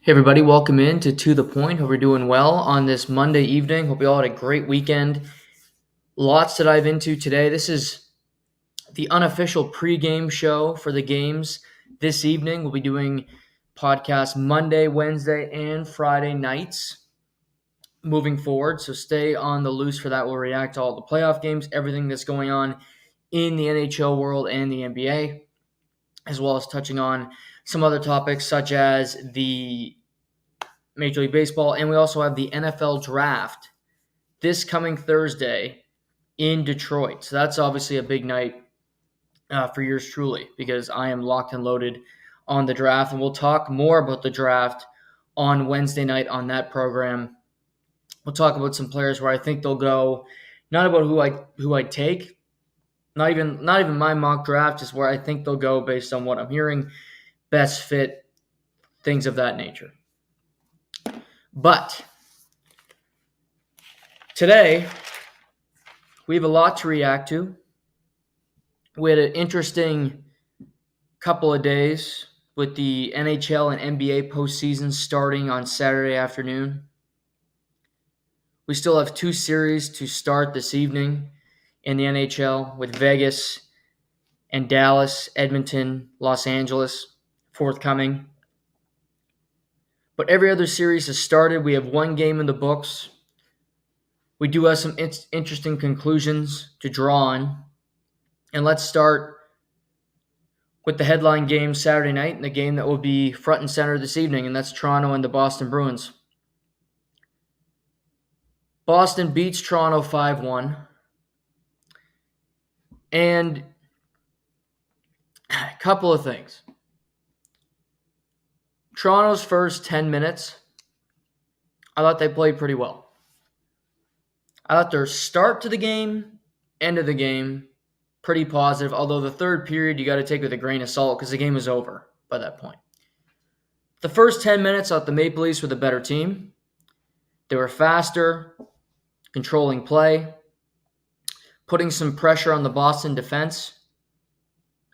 Hey everybody, welcome in to The Point. Hope you're doing well on this Monday evening. Hope you all had a great weekend. Lots to dive into today. This is the unofficial pregame show for the games this evening. We'll be doing podcasts Monday, Wednesday, and Friday nights moving forward. So stay on the loose for that. We'll react to all the playoff games, everything that's going on in the NHL world and the NBA, as well as touching on some other topics such as the Major League Baseball, and we also have the NFL Draft this coming Thursday in Detroit. So that's obviously a big night for yours truly because I am locked and loaded on the draft, and we'll talk more about the draft on Wednesday night on that program. We'll talk about some players where I think they'll go, not about who I take, not even my mock draft, just where I think they'll go based on what I'm hearing, best fit, things of that nature. But today, we have a lot to react to. We had an interesting couple of days with the NHL and NBA postseason starting on Saturday afternoon. We still have two series to start this evening in the NHL with Vegas and Dallas, Edmonton, Los Angeles forthcoming. But every other series has started. We have one game in the books. We do have some interesting conclusions to draw on. And let's start with the headline game Saturday night and the game that will be front and center this evening, and that's Toronto and the Boston Bruins. Boston beats Toronto 5-1. And a couple of things. Toronto's first 10 minutes, I thought they played pretty well. I thought their start to the game, end of the game, pretty positive, although the third period you got to take with a grain of salt because the game was over by that point. The first 10 minutes, I thought the Maple Leafs were the better team. They were faster, controlling play, putting some pressure on the Boston defense.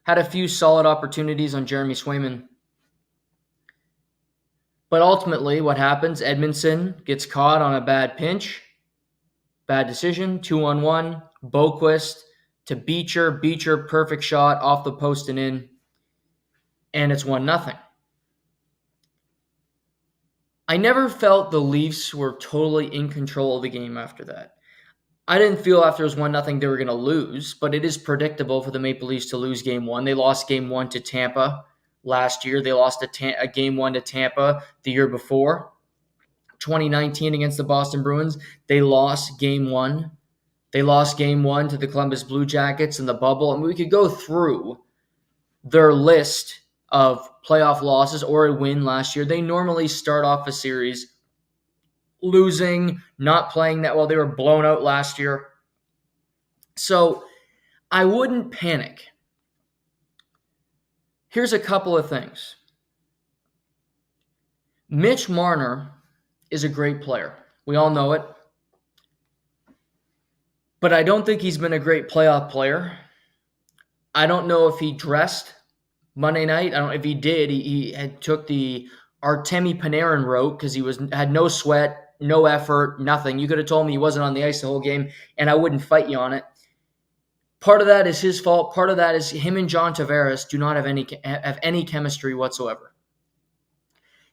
Had a few solid opportunities on Jeremy Swayman. But ultimately, what happens? Edmondson gets caught on a bad pinch. Bad decision, 2-on-1. Boquist to Beecher. Beecher, perfect shot off the post and in. And it's 1-0. I never felt the Leafs were totally in control of the game after that. I didn't feel after it was 1-0 they were going to lose, but it is predictable for the Maple Leafs to lose game one. They lost game one to Tampa last year. They lost a game one to Tampa the year before. 2019 against the Boston Bruins, they lost game one. They lost game one to the Columbus Blue Jackets in the bubble. And we could go through their list of playoff losses or a win last year. They normally start off a series losing, not playing that well. They were blown out last year. So I wouldn't panic. Here's a couple of things. Mitch Marner is a great player. We all know it. But I don't think he's been a great playoff player. I don't know if he dressed Monday night. I don't know if he did. He had took the Artemi Panarin route because he had no sweat, no effort, nothing. You could have told me he wasn't on the ice the whole game, and I wouldn't fight you on it. Part of that is his fault. Part of that is him and John Tavares do not have any chemistry whatsoever.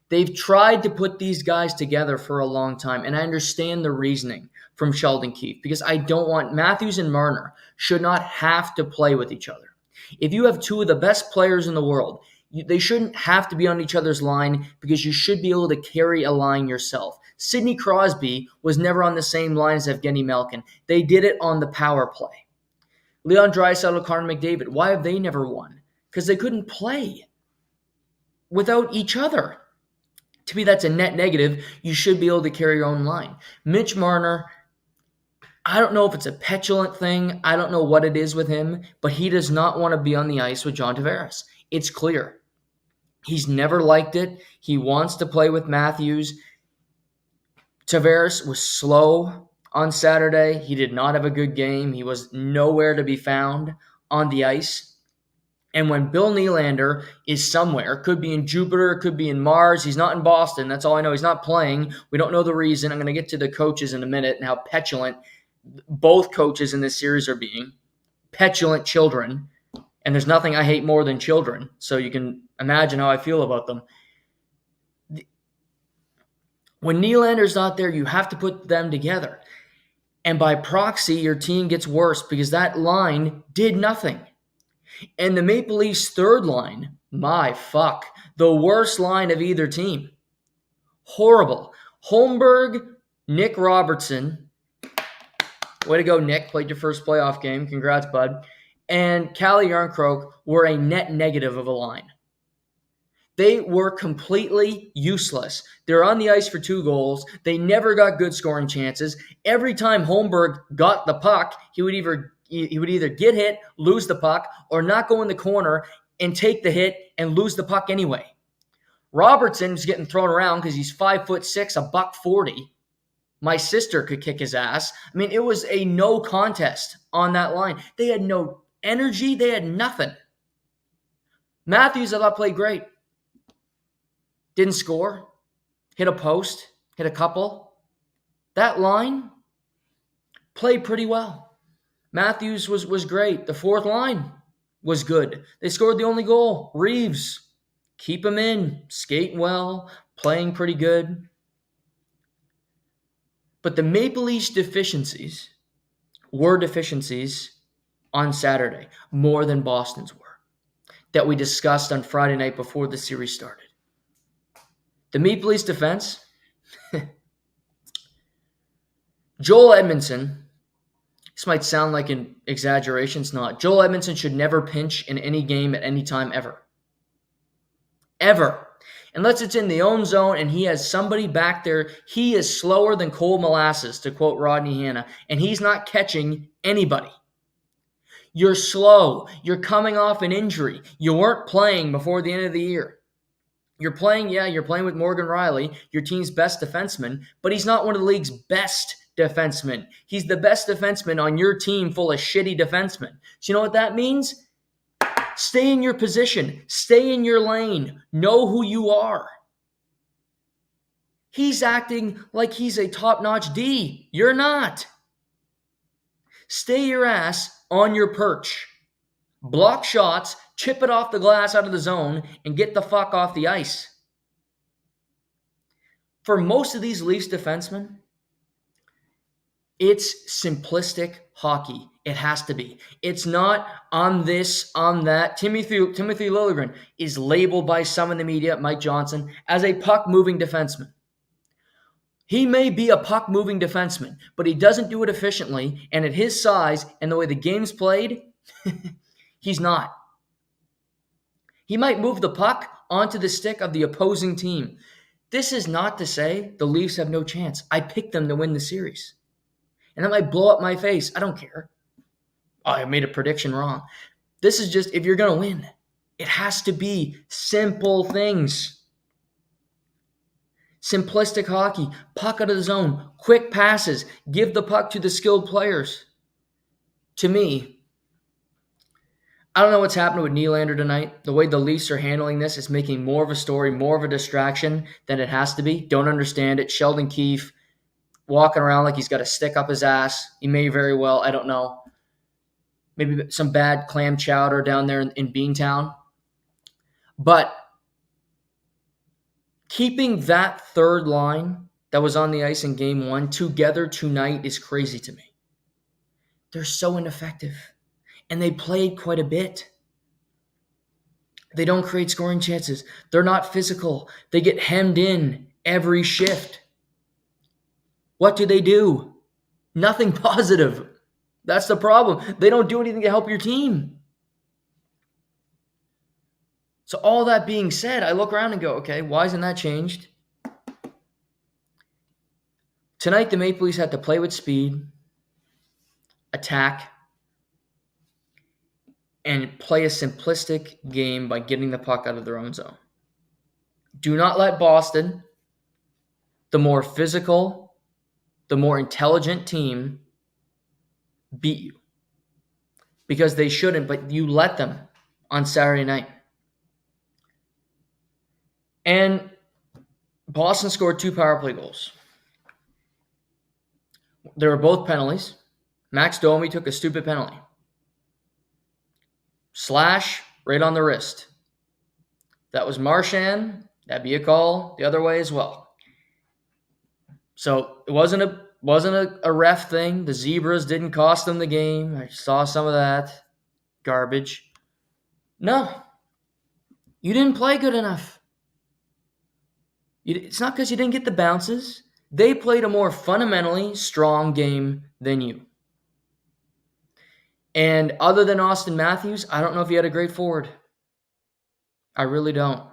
They've tried to put these guys together for a long time, and I understand the reasoning from Sheldon Keefe because I don't want Matthews and Marner should not have to play with each other. If you have two of the best players in the world, they shouldn't have to be on each other's line because you should be able to carry a line yourself. Sidney Crosby was never on the same line as Evgeny Malkin. They did it on the power play. Leon Draisaitl, Connor McDavid, why have they never won? Because they couldn't play without each other. To me, that's a net negative. You should be able to carry your own line. Mitch Marner, I don't know if it's a petulant thing. I don't know what it is with him, but he does not want to be on the ice with John Tavares. It's clear. He's never liked it. He wants to play with Matthews. Tavares was slow on Saturday. He did not have a good game. He was nowhere to be found on the ice. And when Bill Nylander is somewhere, could be in Jupiter, could be in Mars, he's not in Boston. That's all I know. He's not playing. We don't know the reason. I'm going to get to the coaches in a minute and how petulant both coaches in this series are being. Petulant children. And there's nothing I hate more than children. So you can imagine how I feel about them. When Nylander's not there, you have to put them together. And by proxy, your team gets worse because that line did nothing. And the Maple Leafs' third line, my fuck, the worst line of either team. Horrible. Holmberg, Nick Robertson. Way to go, Nick. Played your first playoff game. Congrats, bud. And Calle Jarnkrok were a net negative of a line. They were completely useless. They're on the ice for 2 goals. They never got good scoring chances. Every time Holmberg got the puck, he would either get hit, lose the puck, or not go in the corner and take the hit and lose the puck anyway. Robertson's getting thrown around because he's 5'6", $140. My sister could kick his ass. I mean, it was a no contest on that line. They had no energy. They had nothing. Matthews, I thought, played great. Didn't score. Hit a post. Hit a couple. That line played pretty well. Matthews was great. The fourth line was good. They scored the only goal. Reeves, keep him in. Skating well. Playing pretty good. But the Maple Leafs deficiencies were deficiencies on Saturday, more than Boston's were, that we discussed on Friday night before the series started. The Maple Leafs defense, Joel Edmondson, this might sound like an exaggeration, it's not. Joel Edmondson should never pinch in any game at any time ever. Ever. Unless it's in the own zone and he has somebody back there. He is slower than cold molasses, to quote Rodney Hanna, and he's not catching anybody. You're slow. You're coming off an injury. You weren't playing before the end of the year. You're playing with Morgan Rielly, your team's best defenseman, but he's not one of the league's best defensemen. He's the best defenseman on your team full of shitty defensemen. So you know what that means? Stay in your position. Stay in your lane. Know who you are. He's acting like he's a top-notch D. You're not. Stay your ass on your perch. Block shots, chip it off the glass out of the zone, and get the fuck off the ice. For most of these Leafs defensemen, it's simplistic hockey. It has to be. It's not on this, on that. Timothy Liljegren is labeled by some in the media, Mike Johnson, as a puck-moving defenseman. He may be a puck-moving defenseman, but he doesn't do it efficiently, and at his size and the way the game's played, he's not. He might move the puck onto the stick of the opposing team. This is not to say the Leafs have no chance. I picked them to win the series. And that might blow up my face. I don't care. Oh, I made a prediction wrong. This is just, if you're going to win, it has to be simple things. Simplistic hockey, puck out of the zone, quick passes, give the puck to the skilled players. To me, I don't know what's happening with Nylander tonight. The way the Leafs are handling this is making more of a story, more of a distraction than it has to be. Don't understand it. Sheldon Keefe walking around like he's got a stick up his ass. He may very well, I don't know. Maybe some bad clam chowder down there in Beantown. But keeping that third line that was on the ice in Game 1 together tonight is crazy to me. They're so ineffective. And they played quite a bit. They don't create scoring chances. They're not physical. They get hemmed in every shift. What do? Nothing positive. That's the problem. They don't do anything to help your team. So all that being said, I look around and go, okay, why isn't that changed? Tonight, the Maple Leafs had to play with speed, attack, and play a simplistic game by getting the puck out of their own zone. Do not let Boston, the more physical, the more intelligent team, beat you. Because they shouldn't, but you let them on Saturday night. And Boston scored 2 power play goals. They were both penalties. Max Domi took a stupid penalty. Slash right on the wrist. That was Marchand. That'd be a call the other way as well. So it wasn't a ref thing. The Zebras didn't cost them the game. I saw some of that garbage. No, you didn't play good enough. It's not because you didn't get the bounces. They played a more fundamentally strong game than you. And other than Austin Matthews, I don't know if he had a great forward. I really don't.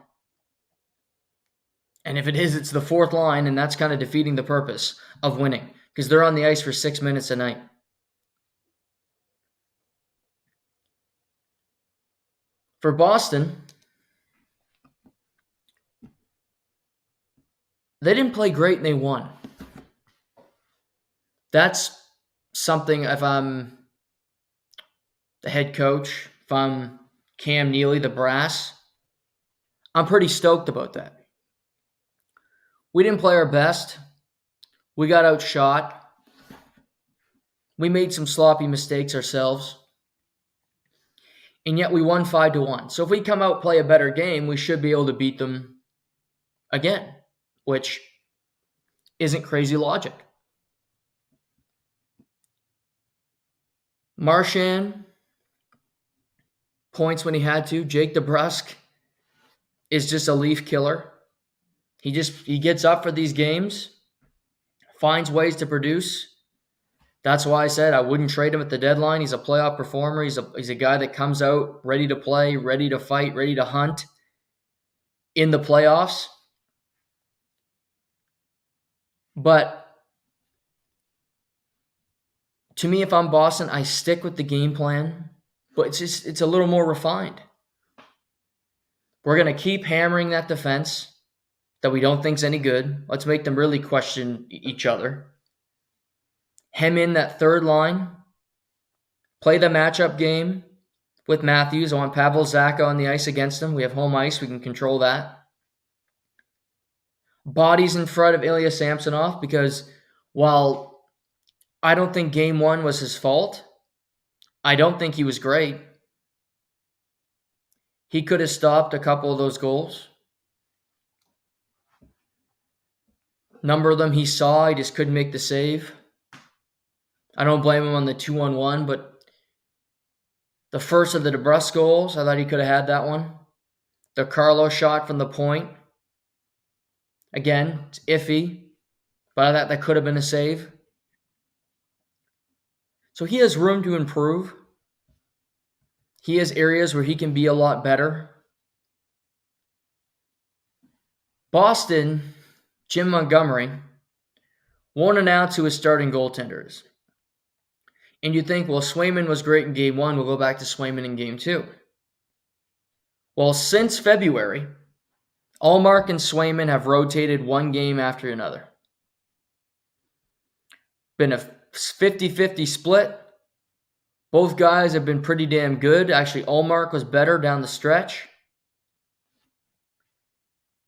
And if it is, it's the fourth line, and that's kind of defeating the purpose of winning because they're on the ice for 6 minutes a night. For Boston, they didn't play great and they won. That's something, if I'm the head coach, if I'm Cam Neely, the brass, I'm pretty stoked about that. We didn't play our best. We got outshot. We made some sloppy mistakes ourselves. And yet we won 5-1. So if we come out play a better game, we should be able to beat them again, which isn't crazy logic. Marchand points when he had to. Jake DeBrusk is just a leaf killer. He gets up for these games, finds ways to produce. That's why I said I wouldn't trade him at the deadline. He's a playoff performer. He's a guy that comes out ready to play, ready to fight, ready to hunt in the playoffs. But to me, if I'm Boston, I stick with the game plan, but it's a little more refined. We're going to keep hammering that defense that we don't think's any good. Let's make them really question each other. Hem in that third line. Play the matchup game with Matthews. I want Pavel Zacha on the ice against him. We have home ice. We can control that. Bodies in front of Ilya Samsonov because while I don't think game 1 was his fault, I don't think he was great. He could have stopped a couple of those goals. Number of them he saw, he just couldn't make the save. I don't blame him on the 2-on-1, but the first of the DeBrusk goals, I thought he could have had that one. The Carlo shot from the point. Again, it's iffy, but I thought that could have been a save. So he has room to improve. He has areas where he can be a lot better. Boston, Jim Montgomery, won't announce who his starting goaltender is. And you think, well, Swayman was great in game 1. We'll go back to Swayman in game 2. Well, since February, Ullmark and Swayman have rotated one game after another. Been a 50-50 split. Both guys have been pretty damn good. Actually, Ullmark was better down the stretch.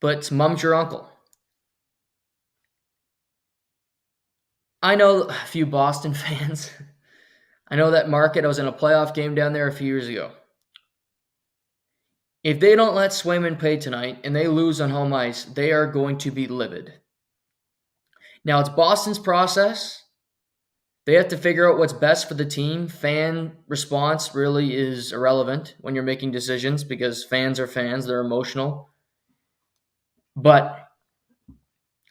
But mum's your uncle. I know a few Boston fans. I know that market. I was in a playoff game down there a few years ago. If they don't let Swayman play tonight and they lose on home ice, they are going to be livid. Now, it's Boston's process. They have to figure out what's best for the team. Fan response really is irrelevant when you're making decisions because fans are fans. They're emotional. But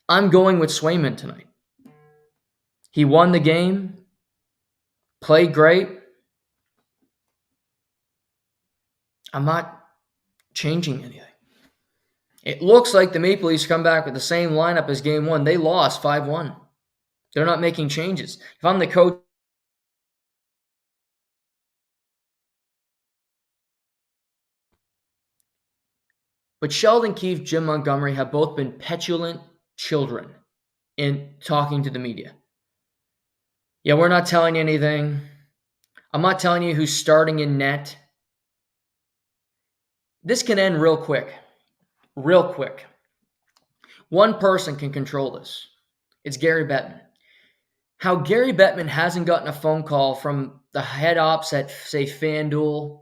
I'm going with Swayman tonight. He won the game, played great. I'm not changing anything. It looks like the Maple Leafs come back with the same lineup as game 1. They lost 5-1. They're not making changes. If I'm the coach, but Sheldon Keefe, Jim Montgomery have both been petulant children in talking to the media. Yeah, we're not telling you anything. I'm not telling you who's starting in net. This can end real quick. Real quick. One person can control this. It's Gary Bettman. How Gary Bettman hasn't gotten a phone call from the head ops at, say, FanDuel,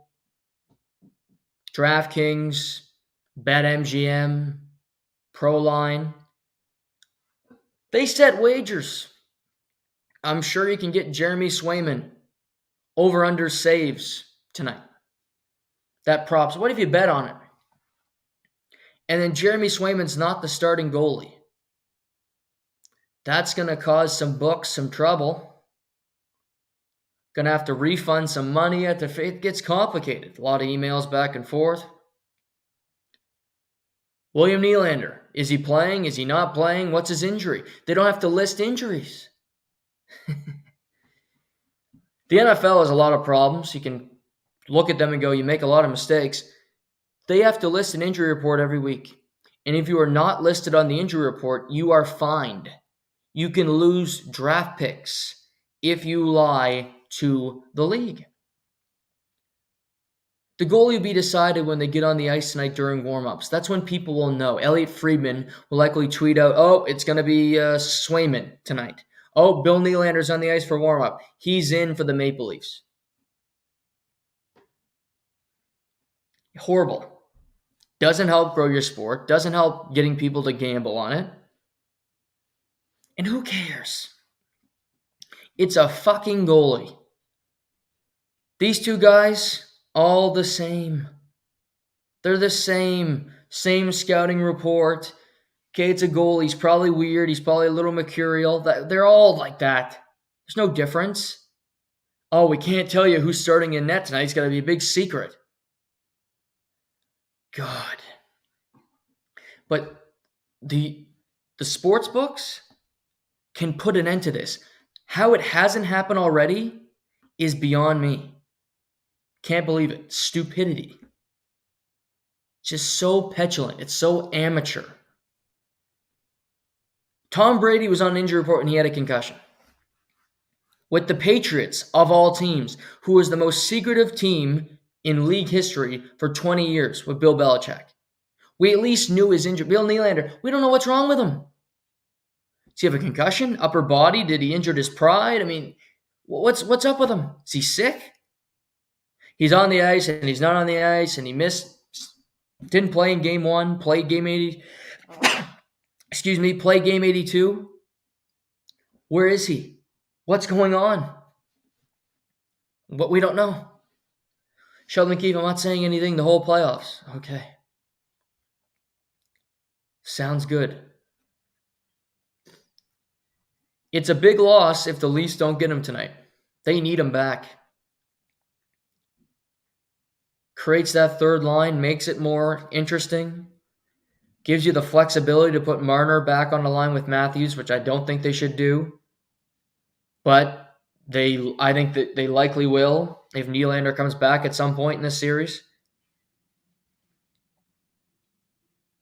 DraftKings, BetMGM, Proline. They set wagers. I'm sure you can get Jeremy Swayman over under saves tonight. That props. What if you bet on it? And then Jeremy Swayman's not the starting goalie. That's going to cause some books some trouble. Going to have to refund some money. It gets complicated. A lot of emails back and forth. William Nylander. Is he playing? Is he not playing? What's his injury? They don't have to list injuries. The NFL has a lot of problems. You can look at them and go, you make a lot of mistakes. They have to list an injury report every week. And if you are not listed on the injury report, you are fined. You can lose draft picks if you lie to the league. The goalie will be decided when they get on the ice tonight during warm-ups. That's when people will know. Elliot Friedman will likely tweet out, oh, it's going to be Swayman tonight. Oh, Bill Nylander's on the ice for warm-up. He's in for the Maple Leafs. Horrible. Doesn't help grow your sport. Doesn't help getting people to gamble on it. And who cares? It's a fucking goalie. These two guys, all the same. They're the same. Same scouting report. Okay, it's a goalie. He's probably weird. He's probably a little mercurial. They're all like that. There's no difference. Oh, we can't tell you who's starting in net tonight. It's got to be a big secret. God. But the sports books can put an end to this. How it hasn't happened already is beyond me. Can't believe it. Stupidity. Just so petulant. It's so amateur. Tom Brady was on an injury report and he had a concussion. With the Patriots, of all teams, who was the most secretive team in league history for 20 years with Bill Belichick. We at least knew his injury. Bill Nylander, we don't know what's wrong with him. Does he have a concussion? Upper body? Did he injure his pride? I mean, what's up with him? Is he sick? He's on the ice and he's not on the ice and he didn't play in game 1, played game 80. Play game 82. Where is he? What's going on? What we don't know. Sheldon Keefe, I'm not saying anything the whole playoffs. Okay. Sounds good. It's a big loss if the Leafs don't get him tonight. They need him back. Creates that third line, makes it more interesting. Gives you the flexibility to put Marner back on the line with Matthews, which I don't think they should do. But I think that they likely will if Nylander comes back at some point in this series.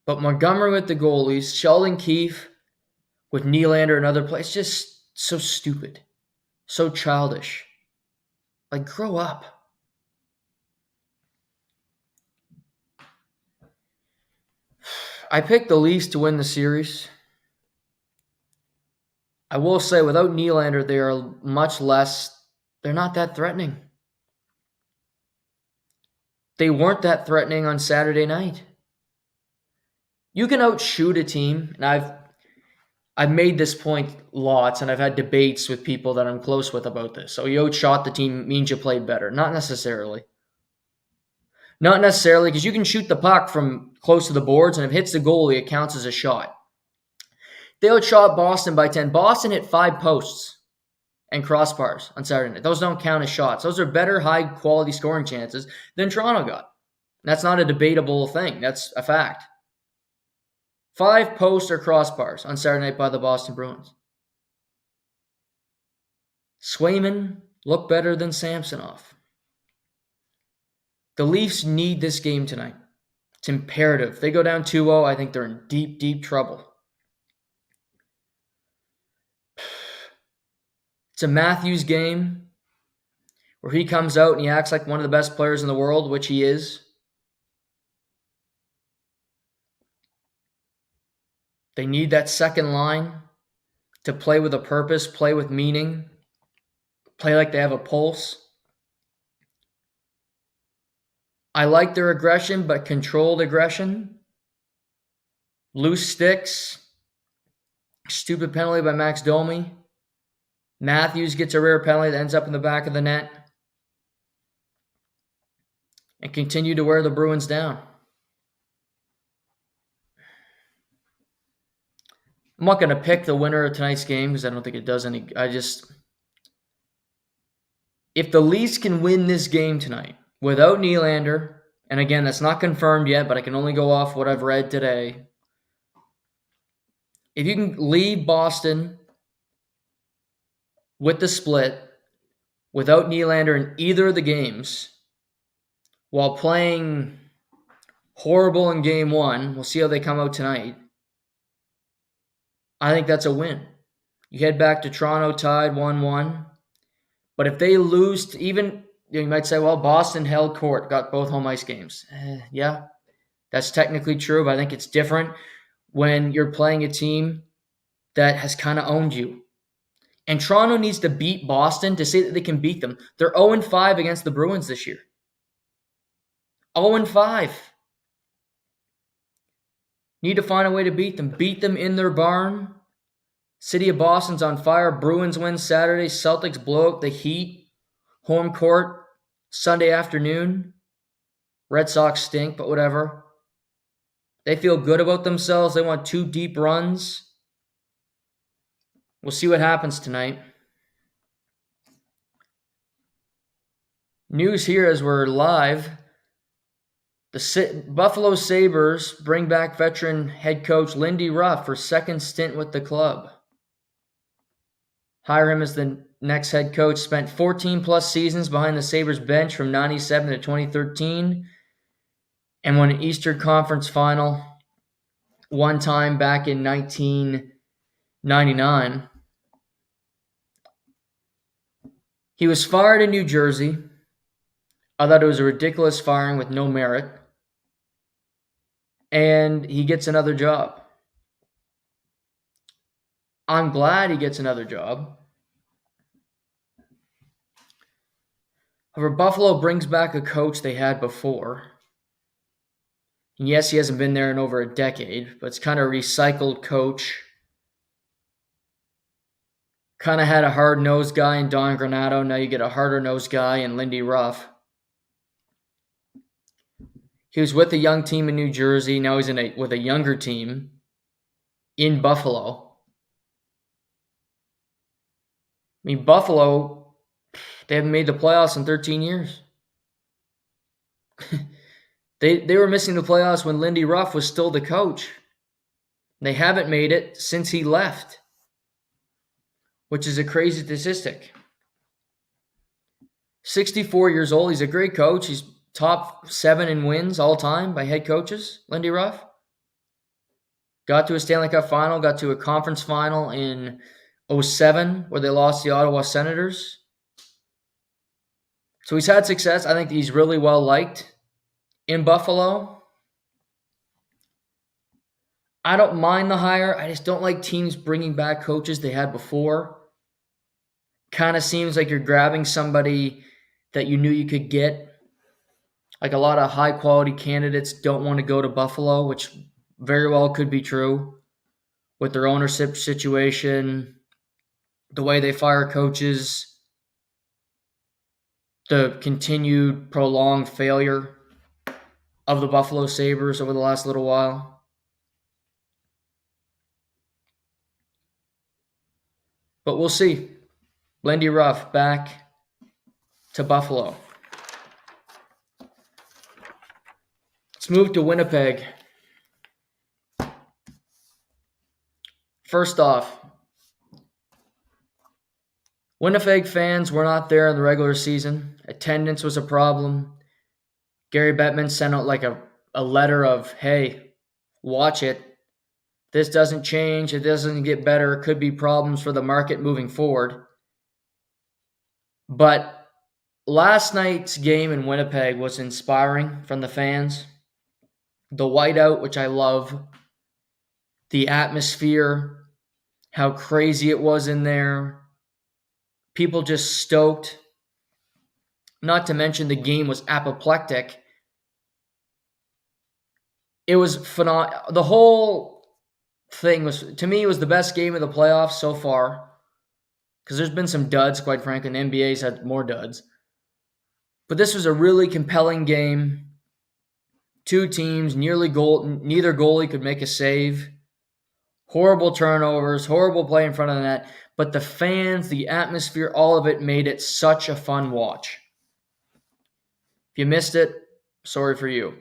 But Montgomery with the goalies, Sheldon Keefe with Nylander and other players, just so stupid. So childish. Like, grow up. I picked the Leafs to win the series. I will say, without Nylander, they are much less. They're not that threatening. They weren't that threatening on Saturday night. You can outshoot a team, and I've made this point lots, and I've had debates with people that I'm close with about this. So you outshot the team means you played better. Not necessarily. Not necessarily, because you can shoot the puck from close to the boards, and if it hits the goalie, it counts as a shot. They outshot Boston by 10. Boston hit 5 posts and crossbars on Saturday night. Those don't count as shots. Those are better high-quality scoring chances than Toronto got. That's not a debatable thing. That's a fact. 5 posts or crossbars on Saturday night by the Boston Bruins. Swayman looked better than Samsonov. The Leafs need this game tonight. It's imperative. If they go down 2-0, I think they're in deep, deep trouble. It's a Matthews game where he comes out and he acts like one of the best players in the world, which he is. They need that second line to play with a purpose, play with meaning, play like they have a pulse. I like their aggression, but controlled aggression. Loose sticks. Stupid penalty by Max Domi. Matthews gets a rare penalty that ends up in the back of the net. And continue to wear the Bruins down. I'm not going to pick the winner of tonight's game because I don't think it does any. If the Leafs can win this game tonight without Nylander, and again, that's not confirmed yet, but I can only go off what I've read today. If you can leave Boston with the split without Nylander in either of the games while playing horrible in game one, we'll see how they come out tonight. I think that's a win. You head back to Toronto tied 1-1. But if they lose, you might say, well, Boston held court, got both home ice games. Yeah, that's technically true, but I think it's different when you're playing a team that has kind of owned you. And Toronto needs to beat Boston to say that they can beat them. They're 0-5 against the Bruins this year. 0-5. Need to find a way to beat them. Beat them in their barn. City of Boston's on fire. Bruins win Saturday. Celtics blow out the Heat. Home court Sunday afternoon. Red Sox stink, but whatever. They feel good about themselves. They want 2 deep runs. We'll see what happens tonight. News here as we're live. The Buffalo Sabres bring back veteran head coach Lindy Ruff for second stint with the club. Hire him as the next head coach. Spent 14-plus seasons behind the Sabres bench from 97 to 2013 and won an Eastern Conference final one time back in 1999. He was fired in New Jersey. I thought it was a ridiculous firing with no merit. And he gets another job. I'm glad he gets another job. However, Buffalo brings back a coach they had before. And yes, he hasn't been there in over a decade, but it's kind of a recycled coach. Kind of had a hard-nosed guy in Don Granato. Now you get a harder-nosed guy in Lindy Ruff. He was with a young team in New Jersey. Now he's with a younger team in Buffalo. I mean, Buffalo, they haven't made the playoffs in 13 years. They were missing the playoffs when Lindy Ruff was still the coach. They haven't made it since he left, which is a crazy statistic. 64 years old. He's a great coach. He's top 7 in wins all time by head coaches, Lindy Ruff. Got to a Stanley Cup final, got to a conference final in 2007 where they lost the Ottawa Senators. So he's had success. I think he's really well liked in Buffalo. I don't mind the hire. I just don't like teams bringing back coaches they had before. Kind of seems like you're grabbing somebody that you knew you could get. Like a lot of high-quality candidates don't want to go to Buffalo, which very well could be true with their ownership situation, the way they fire coaches, the continued prolonged failure of the Buffalo Sabres over the last little while. But we'll see. Lindy Ruff back to Buffalo. Let's move to Winnipeg. First off, Winnipeg fans were not there in the regular season. Attendance was a problem. Gary Bettman sent out like a letter of, hey, watch it. This doesn't change. It doesn't get better. It could be problems for the market moving forward. But last night's game in Winnipeg was inspiring from the fans. The whiteout, which I love. the atmosphere, how crazy it was in there. People just stoked. Not to mention the game was apoplectic. It was phenomenal. The whole thing was, to me, was the best game of the playoffs so far. Because there's been some duds, quite frankly, and the NBA's had more duds. But this was a really compelling game. Two teams, neither goalie could make a save. Horrible turnovers, horrible play in front of the net. But the fans, the atmosphere, all of it made it such a fun watch. If you missed it, sorry for you.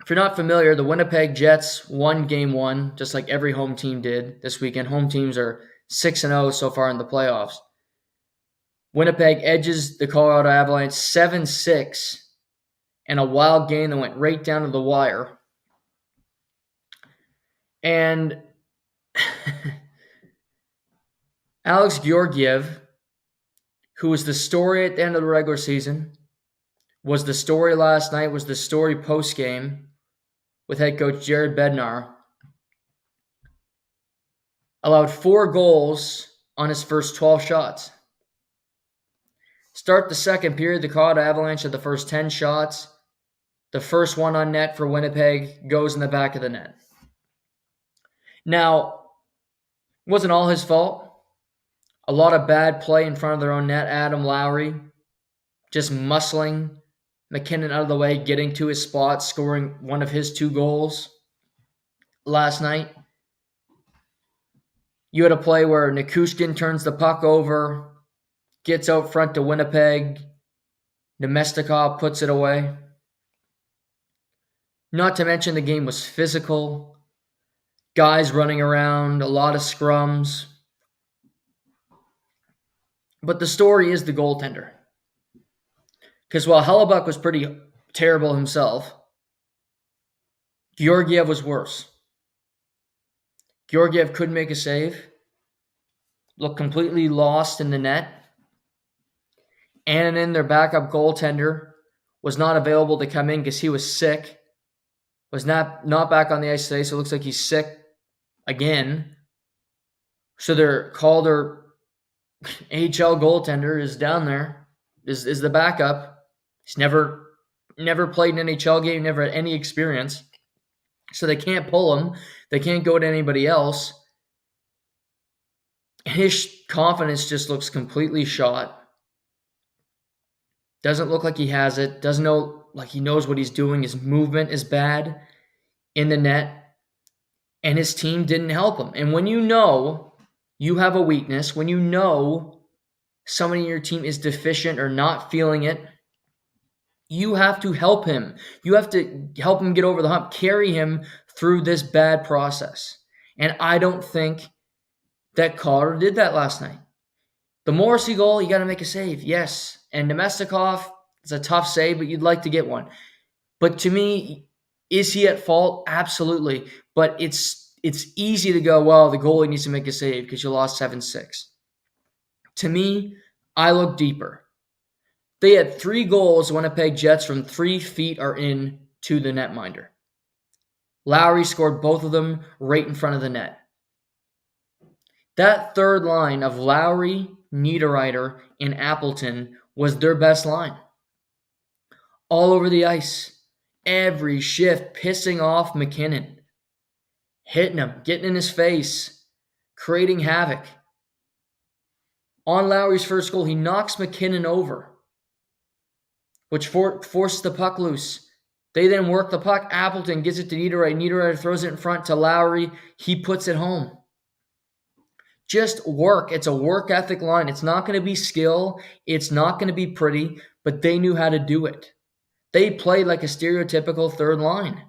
If you're not familiar, the Winnipeg Jets won Game 1, just like every home team did this weekend. Home teams are 6-0 so far in the playoffs. Winnipeg edges the Colorado Avalanche 7-6 in a wild game that went right down to the wire. And Alex Georgiev, who was the story at the end of the regular season, was the story last night, was the story post-game with head coach Jared Bednar, allowed 4 goals on his first 12 shots. Start the second period, the Colorado Avalanche had the first 10 shots. The first one on net for Winnipeg goes in the back of the net. Now, it wasn't all his fault. A lot of bad play in front of their own net. Adam Lowry just muscling McKinnon out of the way, getting to his spot, scoring one of his 2 goals last night. You had a play where Nichushkin turns the puck over, gets out front to Winnipeg. Nemestikov puts it away. Not to mention the game was physical. Guys running around, a lot of scrums. But the story is the goaltender. Because while Hellebuck was pretty terrible himself, Georgiev was worse. Georgiev couldn't make a save. Looked completely lost in the net. Annunen, their backup goaltender, was not available to come in because he was sick. Was not back on the ice today, so it looks like he's sick again. So their AHL goaltender is down there, is the backup. He's never played an NHL game, never had any experience. So they can't pull him. They can't go to anybody else. His confidence just looks completely shot. Doesn't look like he has it. Doesn't know like he knows what he's doing. His movement is bad in the net. And his team didn't help him. And when you know you have a weakness, when you know somebody in your team is deficient or not feeling it, you have to help him. You have to help him get over the hump, carry him through this bad process. And I don't think that Colorado did that last night. The Morrissey goal, you got to make a save, yes. And Nemestikov, it's a tough save, but you'd like to get one. But to me, is he at fault? Absolutely. But it's easy to go, well, the goalie needs to make a save because you lost 7-6. To me, I look deeper. They had 3 goals, Winnipeg Jets, from 3 feet are in to the netminder. Lowry scored both of them right in front of the net. That third line of Lowry, Niederreiter, and Appleton was their best line. All over the ice. Every shift pissing off McKinnon. Hitting him, getting in his face, creating havoc. On Lowry's first goal, he knocks McKinnon over, which forces the puck loose. They then work the puck. Appleton gives it to Niederreiter. Niederreiter throws it in front to Lowry. He puts it home. Just work. It's a work ethic line. It's not going to be skill. It's not going to be pretty, but they knew how to do it. They played like a stereotypical third line.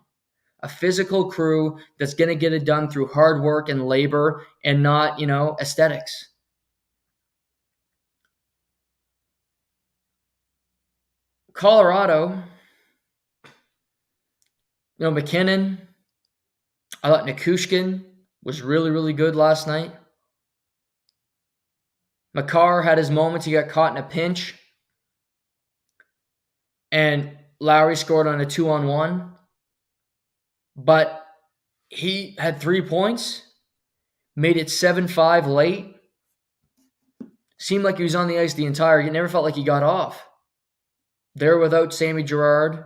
A physical crew that's going to get it done through hard work and labor and not, aesthetics. Colorado, McKinnon, I thought Nichushkin was really, really good last night. Makar had his moments. He got caught in a pinch. And Lowry scored on a 2-on-1. But he had 3 points, made it 7-5 late. Seemed like he was on the ice the entire. It never felt like he got off. They're without Sammy Girard.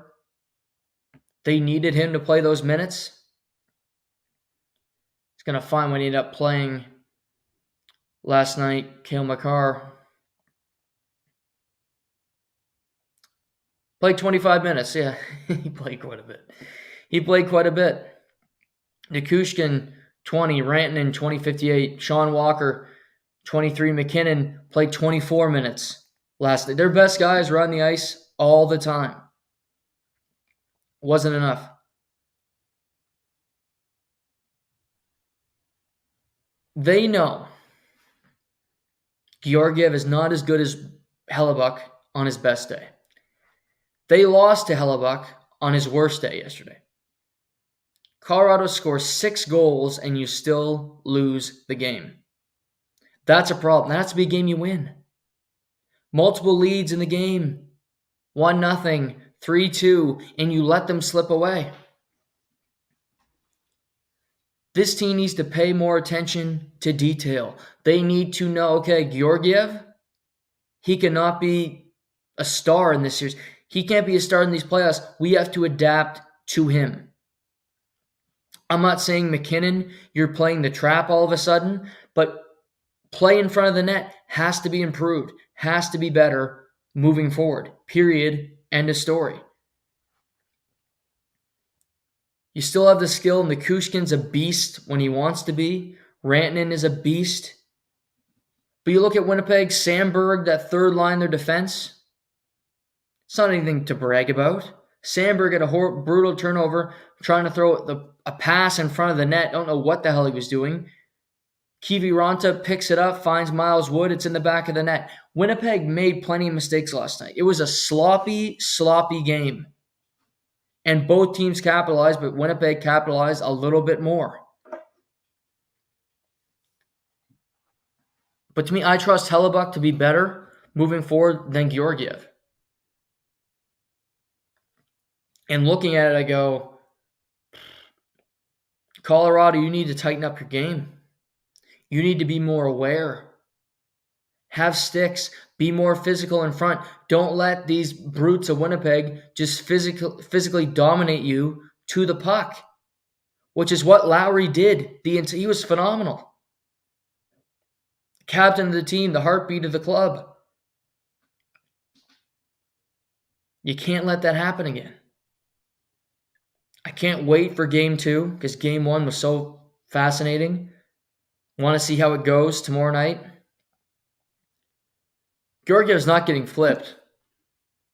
They needed him to play those minutes. He's going to find when he ended up playing last night. Cale Makar played 25 minutes. Yeah, he played quite a bit. Nikushkin, 20. Rantanen, 20-58. Sean Walker, 23. McKinnon played 24 minutes last night. Their best guys were on the ice all the time. Wasn't enough. They know Georgiev is not as good as Hellebuck on his best day. They lost to Hellebuck on his worst day yesterday. Colorado scores 6 goals and you still lose the game. That's a problem. That has to be a game you win. Multiple leads in the game. 1-0, 3-2, and you let them slip away. This team needs to pay more attention to detail. They need to know, okay, Georgiev, he cannot be a star in this series. He can't be a star in these playoffs. We have to adapt to him. I'm not saying McKinnon, you're playing the trap all of a sudden, but play in front of the net has to be improved, has to be better moving forward. Period. End of story. You still have the skill. Nikushkin's a beast when he wants to be. Rantanen is a beast. But you look at Winnipeg, Sandberg, that third line, their defense. It's not anything to brag about. Sandberg had a brutal turnover, trying to throw a pass in front of the net. Don't know what the hell he was doing. Kiviranta picks it up, finds Miles Wood. It's in the back of the net. Winnipeg made plenty of mistakes last night. It was a sloppy game. And both teams capitalized, but Winnipeg capitalized a little bit more. But to me, I trust Hellebuck to be better moving forward than Georgiev. And looking at it, I go, Colorado, you need to tighten up your game. You need to be more aware. Have sticks. Be more physical in front. Don't let these brutes of Winnipeg just physically dominate you to the puck, which is what Lowry did. He was phenomenal. Captain of the team, the heartbeat of the club. You can't let that happen again. I can't wait for Game 2 because Game 1 was so fascinating. Want to see how it goes tomorrow night. Georgiev's not getting flipped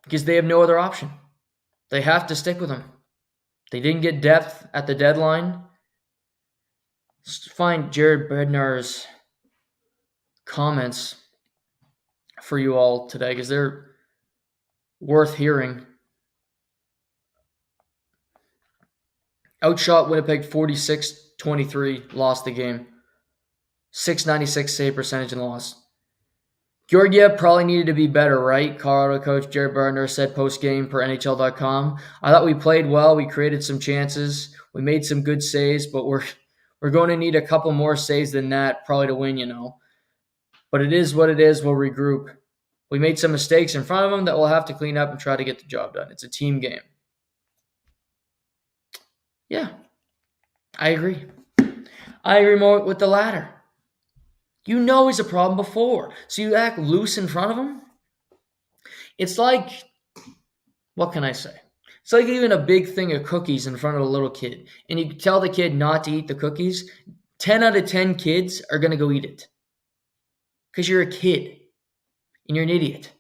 because they have no other option. They have to stick with him. They didn't get depth at the deadline. Let's find Jared Bednar's comments for you all today because they're worth hearing. Outshot Winnipeg 46-23, lost the game. .696 save percentage and loss. Georgiev probably needed to be better, right? Colorado coach Jared Bednar said post-game per NHL.com. I thought we played well. We created some chances. We made some good saves, but we're going to need a couple more saves than that probably to win, But it is what it is. We'll regroup. We made some mistakes in front of them that we'll have to clean up and try to get the job done. It's a team game. Yeah, I agree. I agree more with the latter. You know he's a problem before, so you act loose in front of him. It's like, what can I say? It's like even a big thing of cookies in front of a little kid, and you tell the kid not to eat the cookies. 10 out of 10 kids are going to go eat it because you're a kid and you're an idiot.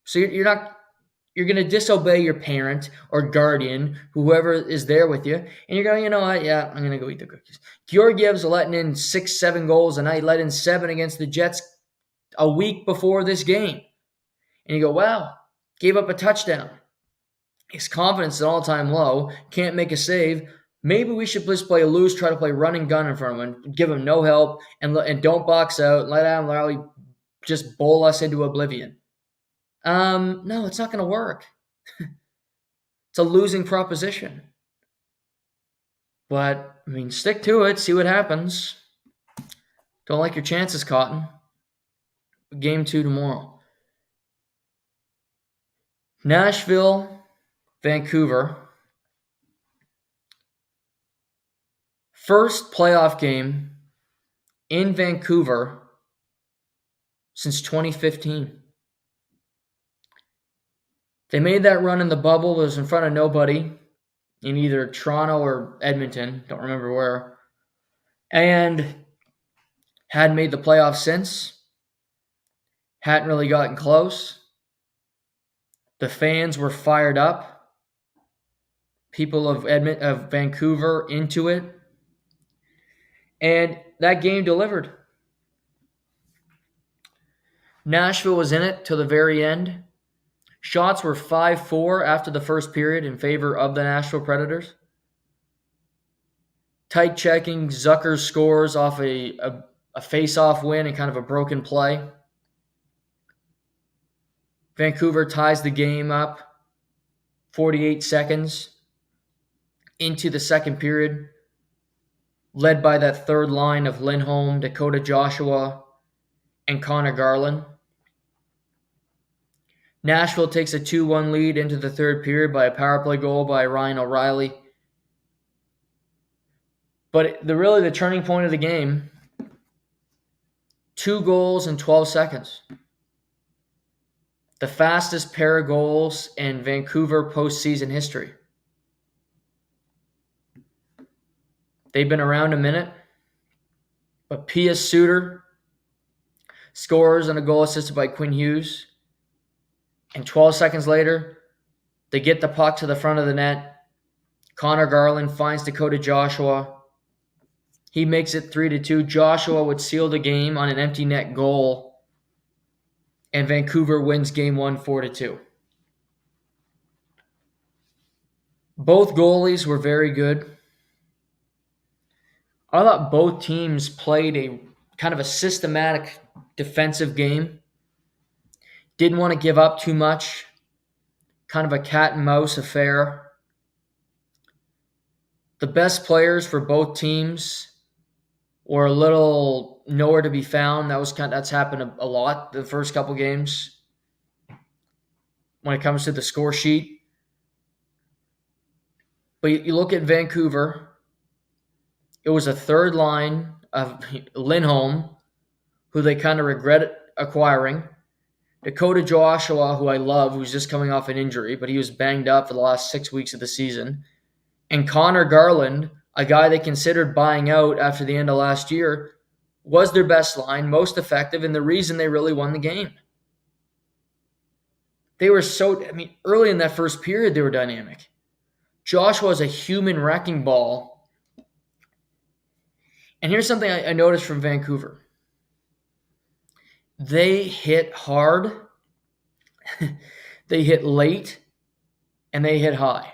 So you're going to disobey your parent or guardian, whoever is there with you, and you're going, you know what, yeah, I'm going to go eat the cookies. Georgiev's letting in 6-7 goals a night, let in 7 against the Jets a week before this game. And you go, wow, gave up a touchdown. His confidence is all-time low, can't make a save. Maybe we should just play loose, try to play run and gun in front of him, give him no help, and don't box out, and let Adam Lowry just bowl us into oblivion. No, it's not going to work. It's a losing proposition. But, I mean, stick to it. See what happens. Don't like your chances, Cotton. Game 2 tomorrow. Nashville, Vancouver. First playoff game in Vancouver since 2015. They made that run in the bubble. It was in front of nobody in either Toronto or Edmonton. Don't remember where. And hadn't made the playoffs since. Hadn't really gotten close. The fans were fired up. People of Vancouver into it. And that game delivered. Nashville was in it till the very end. Shots were 5-4 after the first period in favor of the Nashville Predators. Tight checking, Zucker scores off a face-off win and kind of a broken play. Vancouver ties the game up 48 seconds into the second period, led by that third line of Lindholm, Dakota Joshua, and Connor Garland. Nashville takes a 2-1 lead into the third period by a power play goal by Ryan O'Reilly. But the turning point of the game, 2 goals in 12 seconds. The fastest pair of goals in Vancouver postseason history. They've been around a minute, but Pius Suter scores on a goal assisted by Quinn Hughes. And 12 seconds later, they get the puck to the front of the net. Connor Garland finds Dakota Joshua. He makes it 3-2. Joshua would seal the game on an empty net goal. And Vancouver wins game 1 4-2. Both goalies were very good. I thought both teams played a kind of a systematic defensive game. Didn't want to give up too much. Kind of a cat and mouse affair. The best players for both teams were a little nowhere to be found. That's happened a lot the first couple games when it comes to the score sheet. But you look at Vancouver, it was a third line of Lindholm, who they kind of regret acquiring. Dakota Joshua, who I love, who's just coming off an injury, but he was banged up for the last 6 weeks of the season. And Connor Garland, a guy they considered buying out after the end of last year, was their best line, most effective, and the reason they really won the game. They were early in that first period, they were dynamic. Joshua is a human wrecking ball. And here's something I noticed from Vancouver. They hit hard, they hit late, and they hit high.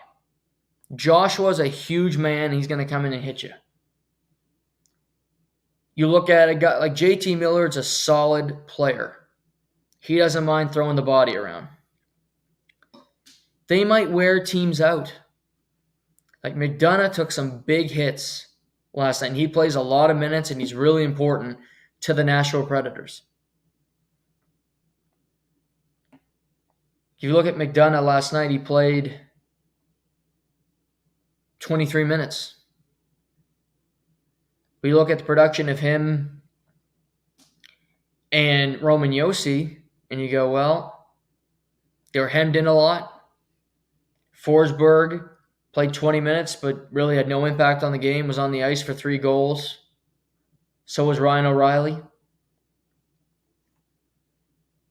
Joshua's a huge man. He's going to come in and hit you. You look at a guy like JT Millard's a solid player. He doesn't mind throwing the body around. They might wear teams out. Like McDonough took some big hits last night, and he plays a lot of minutes, and he's really important to the Nashville Predators. If you look at McDonough last night, he played 23 minutes. We look at the production of him and Roman Josi, and you go, well, they were hemmed in a lot. Forsberg played 20 minutes, but really had no impact on the game, was on the ice for 3 goals. So was Ryan O'Reilly.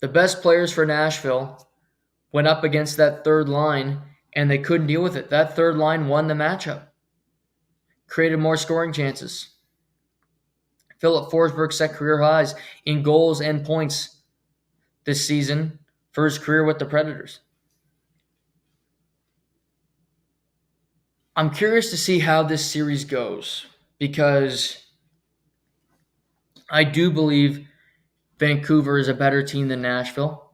The best players for Nashville went up against that third line, and they couldn't deal with it. That third line won the matchup. Created more scoring chances. Philip Forsberg set career highs in goals and points this season for his career with the Predators. I'm curious to see how this series goes because I do believe Vancouver is a better team than Nashville.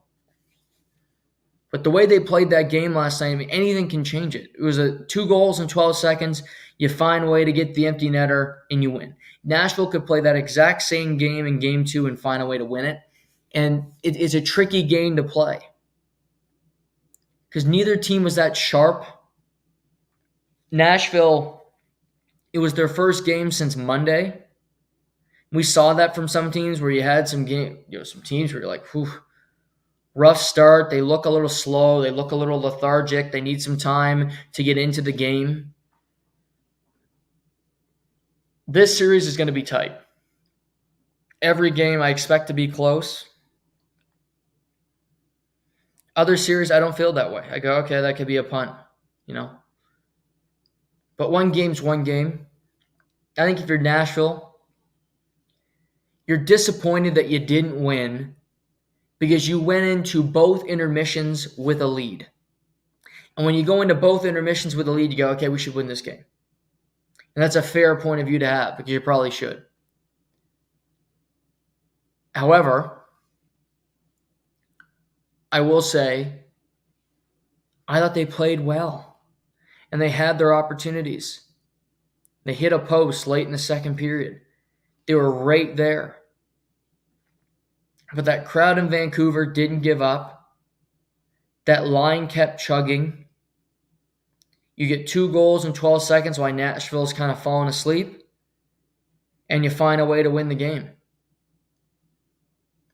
But the way they played that game last night, I mean, anything can change it. It was 2 goals in 12 seconds. You find a way to get the empty netter, and you win. Nashville could play that exact same game in Game 2 and find a way to win it. And it is a tricky game to play because neither team was that sharp. Nashville, it was their first game since Monday. We saw that from some teams where you had some teams where you're like, whew, rough start. They look a little slow. They look a little lethargic. They need some time to get into the game. This series is going to be tight. Every game I expect to be close. Other series, I don't feel that way. I go, okay, that could be a punt, But one game's one game. I think if you're Nashville, you're disappointed that you didn't win because you went into both intermissions with a lead. And when you go into both intermissions with a lead, you go, okay, we should win this game. And that's a fair point of view to have because you probably should. However, I will say, I thought they played well. And they had their opportunities. They hit a post late in the second period. They were right there. But that crowd in Vancouver didn't give up. That line kept chugging. You get 2 goals in 12 seconds while Nashville's kind of falling asleep. And you find a way to win the game.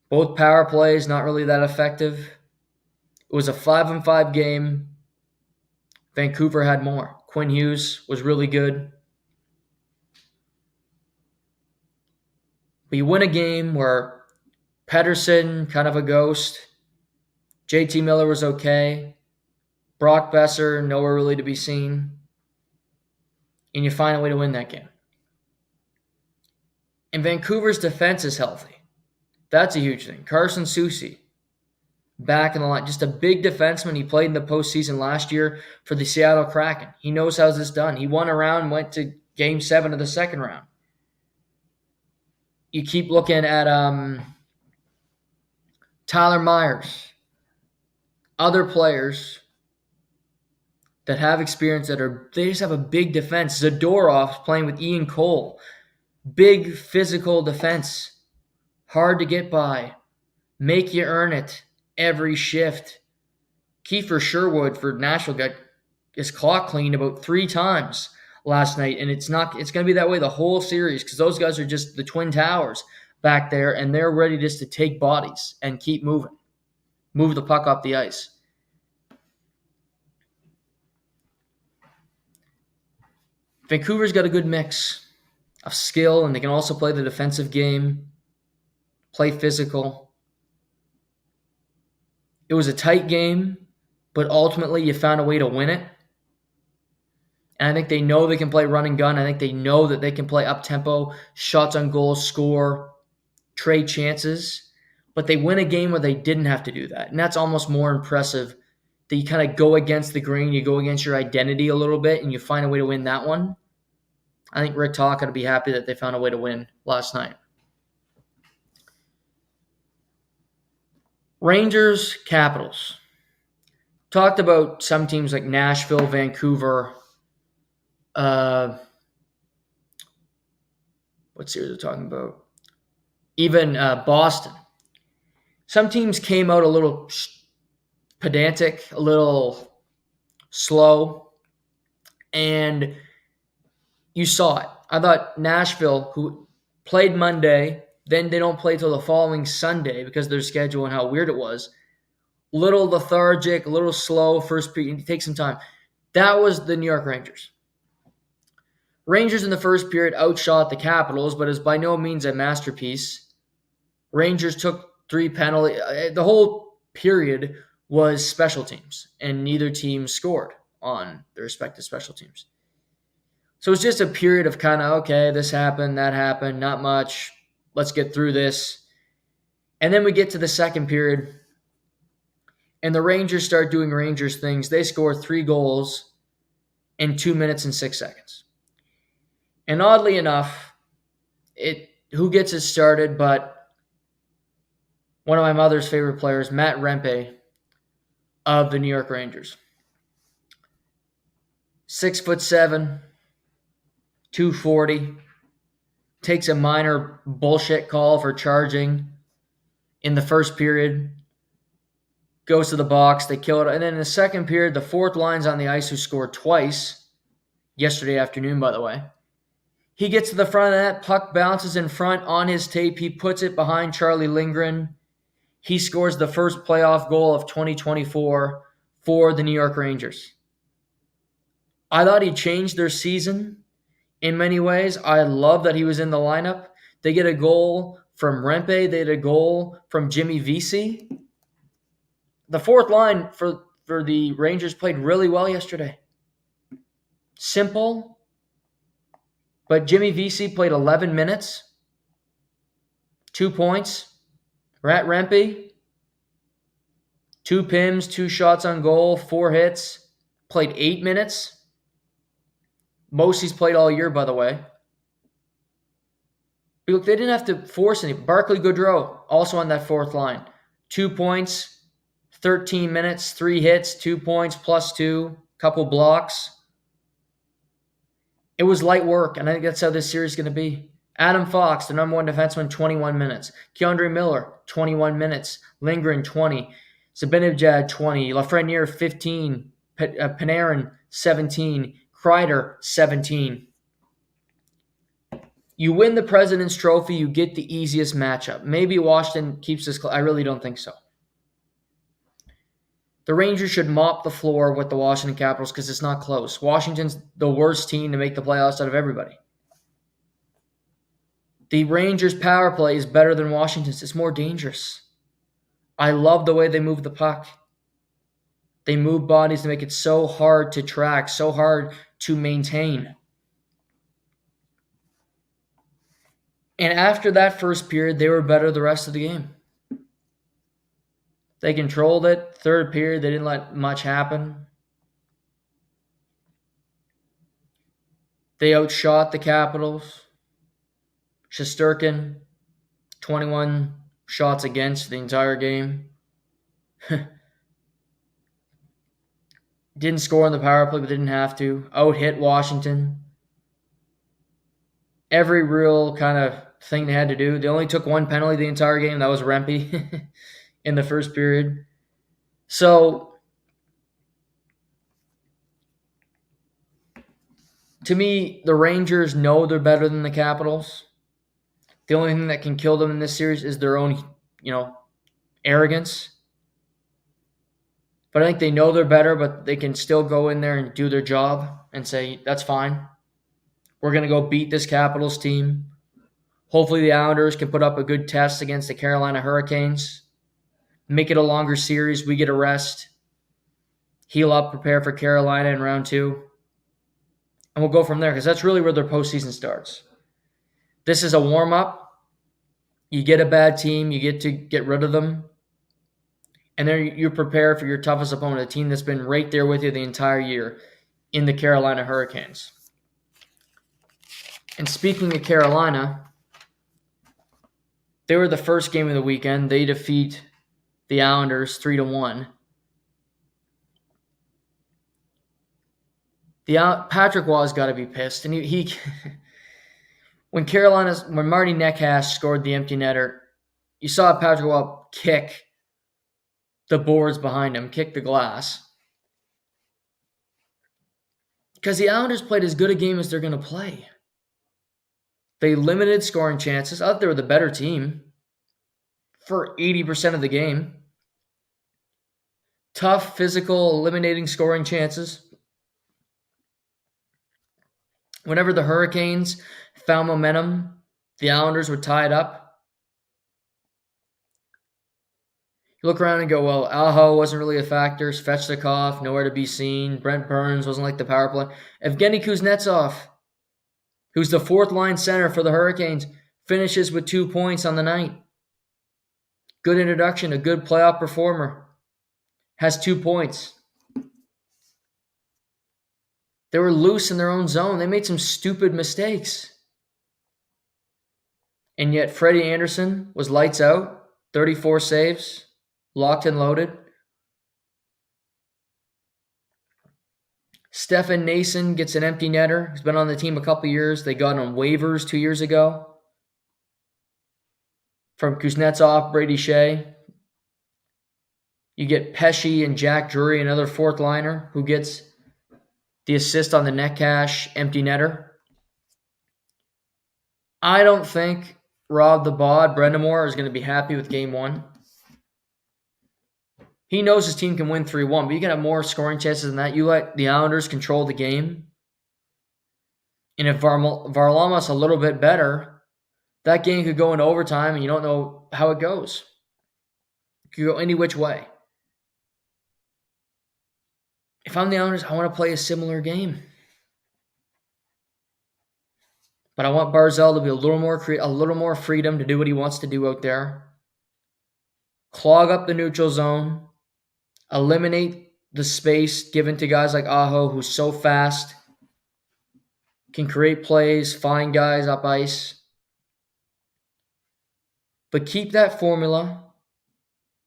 Both power plays, not really that effective. It was a 5-on-5 game. Vancouver had more. Quinn Hughes was really good. But you win a game where Pettersson, kind of a ghost. JT Miller was okay. Brock Besser, nowhere really to be seen. And you find a way to win that game. And Vancouver's defense is healthy. That's a huge thing. Carson Soucy, back in the line. Just a big defenseman. He played in the postseason last year for the Seattle Kraken. He knows how this is done. He won a round, went to Game 7 of the second round. You keep looking at Tyler Myers, other players that have experience they just have a big defense. Zadorov's playing with Ian Cole. Big physical defense. Hard to get by. Make you earn it every shift. Kiefer Sherwood for Nashville got his clock cleaned about 3 times last night, and it's going to be that way the whole series because those guys are just the Twin Towers back there, and they're ready just to take bodies and keep moving. Move the puck up the ice. Vancouver's got a good mix of skill, and they can also play the defensive game, play physical. It was a tight game, but ultimately you found a way to win it. And I think they know they can play run and gun. I think they know that they can play up-tempo, shots on goal, score, trade chances. But they win a game where they didn't have to do that. And that's almost more impressive that you kind of go against the grain, you go against your identity a little bit, and you find a way to win that one. I think Rick Tocchet would be happy that they found a way to win last night. Rangers, Capitals. Talked about some teams like Nashville, Vancouver. What series are we talking about? Even Boston. Some teams came out a little pedantic, a little slow, and you saw it. I thought Nashville, who played Monday, then they don't play till the following Sunday because of their schedule and how weird it was. Little lethargic, a little slow first period. Take some time. That was the New York Rangers. Rangers in the first period outshot the Capitals, but is by no means a masterpiece. Rangers took 3 penalties. The whole period was special teams, and neither team scored on their respective special teams. So it's just a period of kind of, okay, this happened, that happened, not much. Let's get through this. And then we get to the second period, and the Rangers start doing Rangers things. They score 3 goals in 2 minutes and 6 seconds. And oddly enough, who gets it started but one of my mother's favorite players, Matt Rempe, of the New York Rangers. 6'7", 240, takes a minor bullshit call for charging in the first period, goes to the box, they kill it. And then in the second period, the fourth line's on the ice, who scored twice yesterday afternoon, by the way. He gets to the front of that, puck bounces in front on his tape. He puts it behind Charlie Lindgren. He scores the first playoff goal of 2024 for the New York Rangers. I thought he changed their season in many ways. I love that he was in the lineup. They get a goal from Rempe. They get a goal from Jimmy Vesey. The fourth line for the Rangers played really well yesterday. Simple. But Jimmy Vesey played 11 minutes. 2 points. Rat Rempe, 2 PIMs, 2 shots on goal, 4 hits. Played 8 minutes. Most he's played all year, by the way. But look, they didn't have to force any. Barclay Goodrow, also on that fourth line. 2 points, 13 minutes, 3 hits, 2 points, +2, couple blocks. It was light work, and I think that's how this series is going to be. Adam Fox, the number 1 defenseman, 21 minutes. Keandre Miller, 21 minutes. Lindgren, 20. Zibanejad, 20. Lafreniere, 15. Panarin, 17. Kreider, 17. You win the President's Trophy, you get the easiest matchup. Maybe Washington keeps this close. I really don't think so. The Rangers should mop the floor with the Washington Capitals because it's not close. Washington's the worst team to make the playoffs out of everybody. The Rangers' power play is better than Washington's. It's more dangerous. I love the way they move the puck. They move bodies to make it so hard to track, so hard to maintain. And after that first period, they were better the rest of the game. They controlled it. Third period, they didn't let much happen. They outshot the Capitals. Shesterkin, 21 shots against the entire game. Didn't score on the power play, but didn't have to. Out-hit Washington. Every real kind of thing they had to do. They only took 1 penalty the entire game. That was Rempe in the first period. So, to me, the Rangers know they're better than the Capitals. The only thing that can kill them in this series is their own, arrogance. But I think they know they're better, but they can still go in there and do their job and say, that's fine. We're going to go beat this Capitals team. Hopefully the Islanders can put up a good test against the Carolina Hurricanes. Make it a longer series. We get a rest. Heal up, prepare for Carolina in round 2. And we'll go from there because that's really where their postseason starts. This is a warm-up. You get a bad team. You get to get rid of them. And then you prepare for your toughest opponent, a team that's been right there with you the entire year in the Carolina Hurricanes. And speaking of Carolina, they were the first game of the weekend. They defeat the Islanders 3-1. Patrick Waugh's got to be pissed. And he when Marty Necas scored the empty netter, you saw Patrick Waugh kick the boards behind him, kick the glass. Because the Islanders played as good a game as they're going to play. They limited scoring chances. I thought they were the better team for 80% of the game. Tough, physical, eliminating scoring chances. Whenever the Hurricanes found momentum, the Islanders would tie it up. You look around and go, well, Aho wasn't really a factor. Svechnikov, nowhere to be seen. Brent Burns wasn't like the power play. Evgeny Kuznetsov, who's the fourth-line center for the Hurricanes, finishes with 2 points on the night. Good introduction, a good playoff performer. Has 2 points. They were loose in their own zone. They made some stupid mistakes. And yet Freddie Anderson was lights out, 34 saves, locked and loaded. Stefan Nason gets an empty netter. He's been on the team a couple years. They got on waivers 2 years ago from Kuznetsov, Brady Shea. You get Pesci and Jack Drury, another fourth liner, who gets the assist on the net cash empty netter. I don't think Rob the Bod Brendamore is going to be happy with game one. He knows his team can win 3-1, but you can have more scoring chances than that. You let the Islanders control the game. And if Varlamov's a little bit better, that game could go into overtime and you don't know how it goes. It could go any which way. If I'm the Islanders, I want to play a similar game. But I want Barzal to be a little more freedom to do what he wants to do out there. Clog up the neutral zone. Eliminate the space given to guys like Aho, who's so fast, can create plays, find guys up ice. But keep that formula.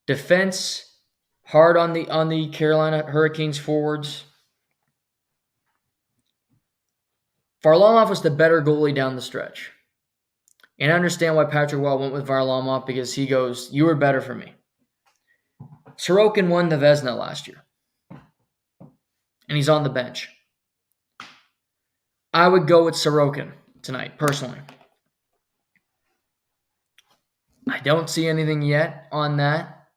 Defense hard on the Carolina Hurricanes forwards. Varlamov was the better goalie down the stretch. And I understand why Patrick Waugh went with Varlamov, because he goes, you were better for me. Sorokin won the Vezina last year. And he's on the bench. I would go with Sorokin tonight, personally. I don't see anything yet on that.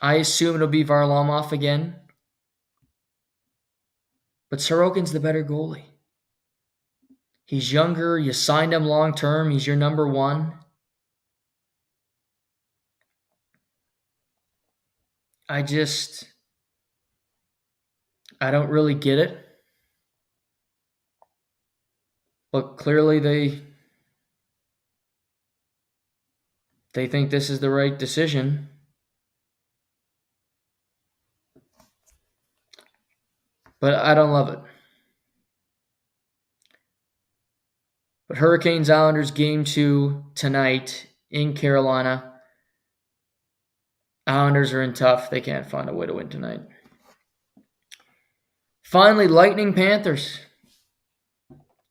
I assume it'll be Varlamov again. But Sorokin's the better goalie. He's younger. You signed him long term. He's your number one. I don't really get it. But clearly they think this is the right decision. But I don't love it. But Hurricanes Islanders game 2 tonight in Carolina. Islanders are in tough. They can't find a way to win tonight. Finally, Lightning Panthers.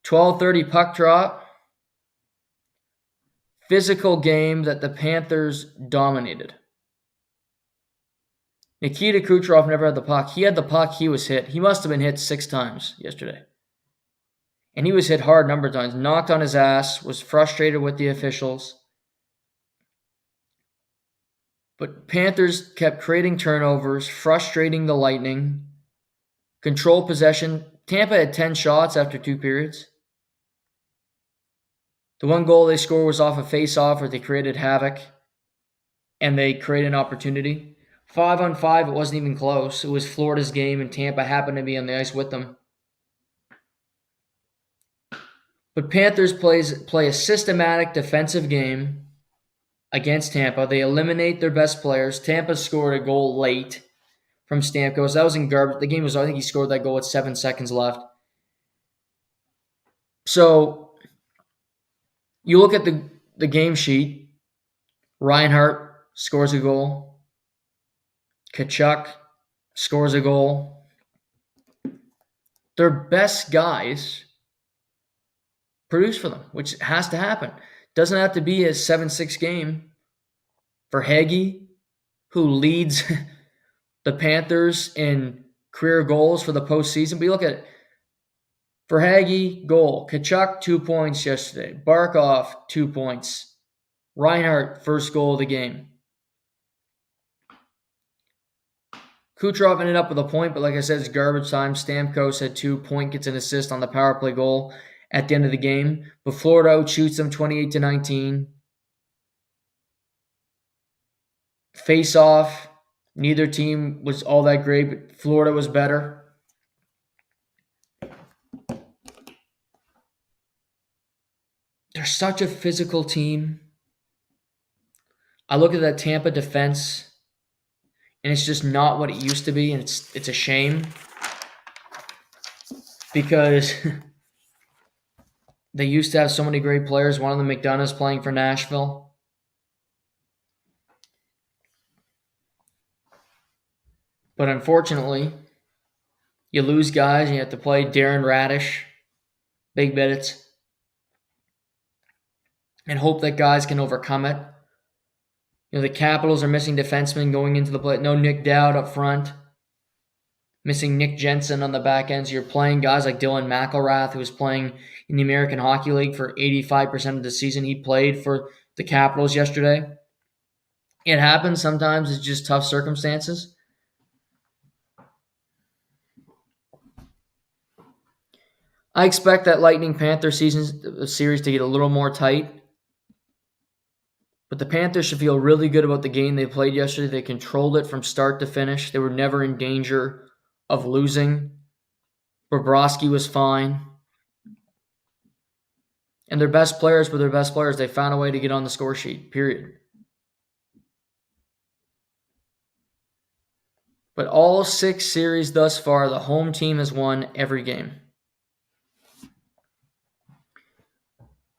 12:30 puck drop. Physical game that the Panthers dominated. Nikita Kucherov never had the puck. He had the puck, he was hit. He must have been hit 6 times yesterday. And he was hit hard a number of times. Knocked on his ass, was frustrated with the officials. But Panthers kept creating turnovers, frustrating the Lightning. Control possession. Tampa had 10 shots after 2 periods. The one goal they scored was off a face-off where they created havoc. And they created an opportunity. 5-on-5, it wasn't even close. It was Florida's game, and Tampa happened to be on the ice with them. But Panthers play a systematic defensive game against Tampa. They eliminate their best players. Tampa scored a goal late from Stamkos. That was in garbage. The game was, I think he scored that goal with 7 seconds left. So you look at the game sheet. Reinhart scores a goal. Tkachuk scores a goal. Their best guys produce for them, which has to happen. Doesn't have to be a 7-6 game. For Hagee, who leads the Panthers in career goals for the postseason. But you look at it. For Hagee, goal. Tkachuk, 2 points yesterday. Barkov, 2 points. Reinhart, first goal of the game. Kucherov ended up with a point, but like I said, it's garbage time. Stamkos had 2 points, gets an assist on the power play goal at the end of the game. But Florida outshoots them 28-19. Face off. Neither team was all that great, but Florida was better. They're such a physical team. I look at that Tampa defense, and it's just not what it used to be, and it's a shame. Because they used to have so many great players. One of them, McDonough's playing for Nashville. But unfortunately, You lose guys, and you have to play Darren Radish, big minutes, and hope that guys can overcome it. The Capitals are missing defensemen going into the play. No Nick Dowd up front. Missing Nick Jensen on the back end. So you're playing guys like Dylan McElrath, who was playing in the American Hockey League for 85% of the season. He played for the Capitals yesterday. It happens sometimes. It's just tough circumstances. I expect that Lightning Panther series to get a little more tight. But the Panthers should feel really good about the game they played yesterday. They controlled it from start to finish. They were never in danger of losing. Bobrovsky was fine. And their best players were their best players. They found a way to get on the score sheet, period. But all 6 series thus far, the home team has won every game.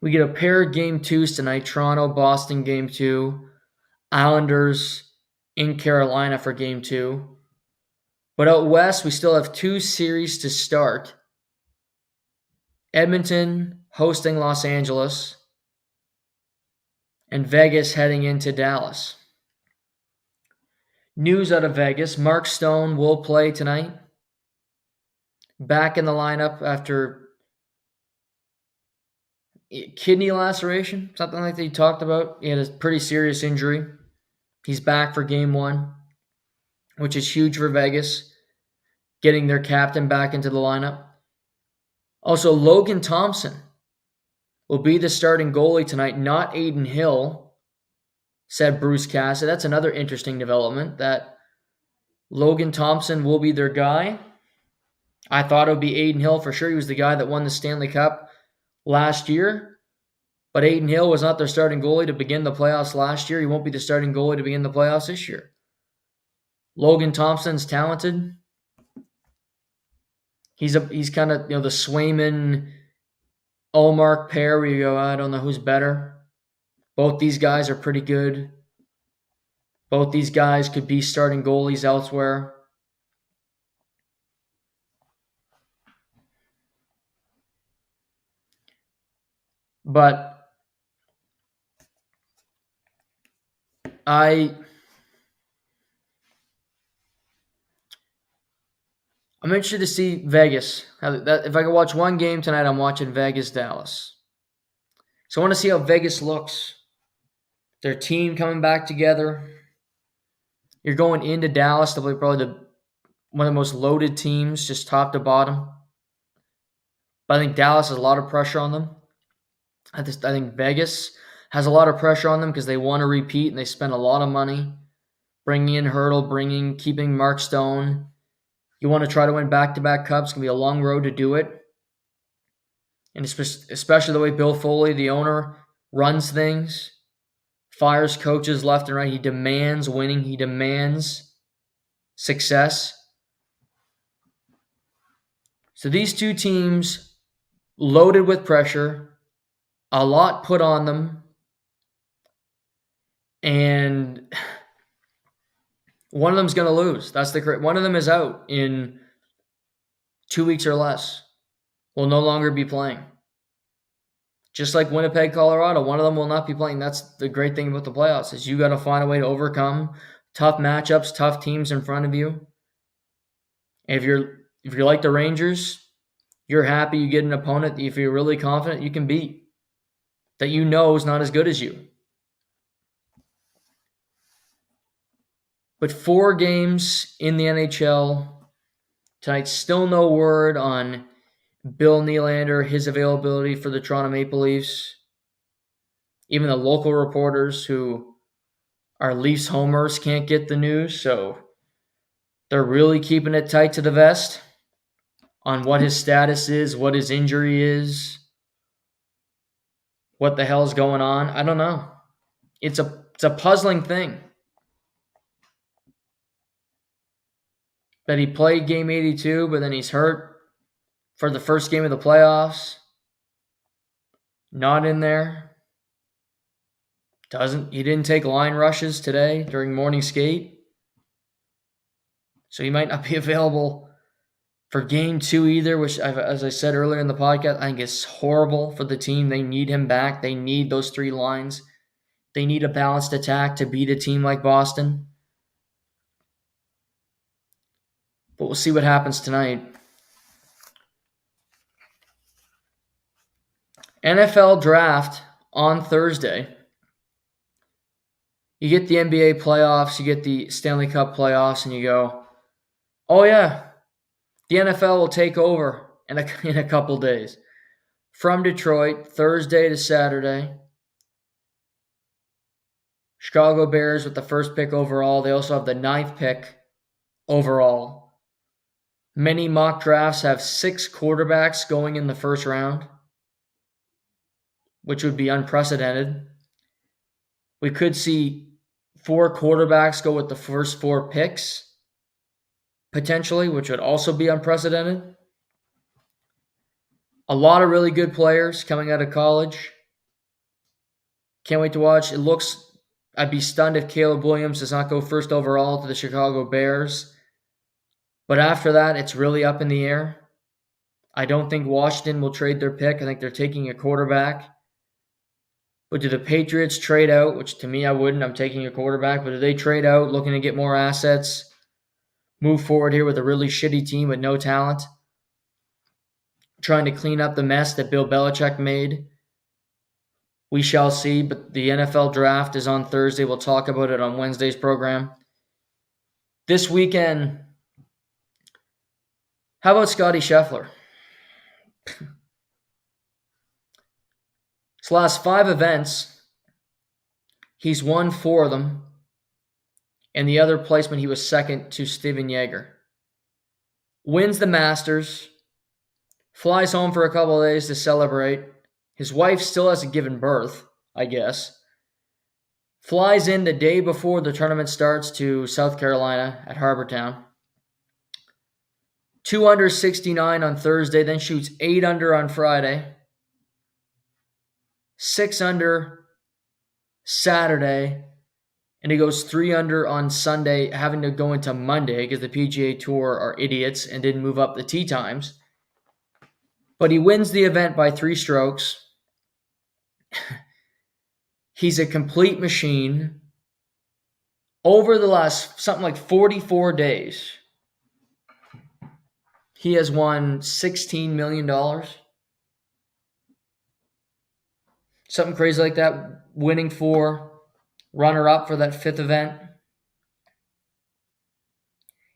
We get a pair of Game 2s tonight. Toronto, Boston, Game 2. Islanders in Carolina for Game 2. But out west, we still have 2 series to start. Edmonton hosting Los Angeles. And Vegas heading into Dallas. News out of Vegas, Mark Stone will play tonight. Back in the lineup after kidney laceration, something like that he talked about. He had a pretty serious injury. He's back for Game 1, which is huge for Vegas, getting their captain back into the lineup. Also, Logan Thompson will be the starting goalie tonight, not Aiden Hill, said Bruce Cassidy. That's another interesting development, that Logan Thompson will be their guy. I thought it would be Aiden Hill for sure. He was the guy that won the Stanley Cup last year. But Aiden Hill was not their starting goalie to begin the playoffs last year. He won't be the starting goalie to begin the playoffs this year. Logan Thompson's talented. He's kind of the Swayman Ullmark pair where you go, I don't know who's better. Both these guys are pretty good. Both these guys could be starting goalies elsewhere. But I'm interested to see Vegas. If I could watch one game tonight, I'm watching Vegas-Dallas. So I want to see how Vegas looks. Their team coming back together. You're going into Dallas to play probably one of the most loaded teams, just top to bottom. But I think Dallas has a lot of pressure on them. I think Vegas has a lot of pressure on them because they want to repeat and they spend a lot of money bringing in Hurdle, keeping Mark Stone. You want to try to win back-to-back cups. It's going to be a long road to do it. And especially the way Bill Foley, the owner, runs things, fires coaches left and right. He demands winning. He demands success. So these two teams, loaded with pressure, a lot put on them, and one of them's going to lose. One of them is out in 2 weeks or less. Will no longer be playing. Just like Winnipeg, Colorado, one of them will not be playing. That's the great thing about the playoffs, is you got to find a way to overcome tough matchups, tough teams in front of you. If you're like the Rangers, you're happy you get an opponent that if you're really confident you can beat, that you know is not as good as you. But 4 games in the NHL tonight, still no word on Bill Nylander, his availability for the Toronto Maple Leafs. Even the local reporters who are Leafs homers can't get the news, so they're really keeping it tight to the vest on what his status is, what his injury is, what the hell's going on. I don't know. It's a puzzling thing. That he played game 82, but then he's hurt for the first game of the playoffs. Not in there. He didn't take line rushes today during morning skate. So he might not be available for game 2 either, which, as I said earlier in the podcast, I think is horrible for the team. They need him back. They need those 3 lines. They need a balanced attack to beat a team like Boston. But we'll see what happens tonight. NFL draft on Thursday. You get the NBA playoffs, you get the Stanley Cup playoffs, and you go, oh yeah, the NFL will take over in a couple days. From Detroit, Thursday to Saturday. Chicago Bears with the first pick overall. They also have the 9th pick overall. Many mock drafts have 6 quarterbacks going in the first round, which would be unprecedented. We could see 4 quarterbacks go with the first 4 picks, potentially, which would also be unprecedented. A lot of really good players coming out of college. Can't wait to watch. I'd be stunned if Caleb Williams does not go first overall to the Chicago Bears. But after that, it's really up in the air. I don't think Washington will trade their pick. I think they're taking a quarterback. But do the Patriots trade out, which to me I wouldn't. I'm taking a quarterback. But do they trade out looking to get more assets? Move forward here with a really shitty team with no talent? Trying to clean up the mess that Bill Belichick made? We shall see. But the NFL draft is on Thursday. We'll talk about it on Wednesday's program. This weekend, how about Scotty Scheffler? His last 5 events, he's won 4 of them. And the other placement, he was second to Steven Yeager. Wins the Masters. Flies home for a couple of days to celebrate. His wife still hasn't given birth, I guess. Flies in the day before the tournament starts to South Carolina at Harbortown. 2 under 69 on Thursday, then shoots 8 under on Friday. 6 under Saturday, and he goes 3 under on Sunday, having to go into Monday because the PGA Tour are idiots and didn't move up the tee times. But he wins the event by 3 strokes. He's a complete machine. Over the last something like 44 days, he has won $16 million. Something crazy like that. Winning 4, runner-up for that 5th event.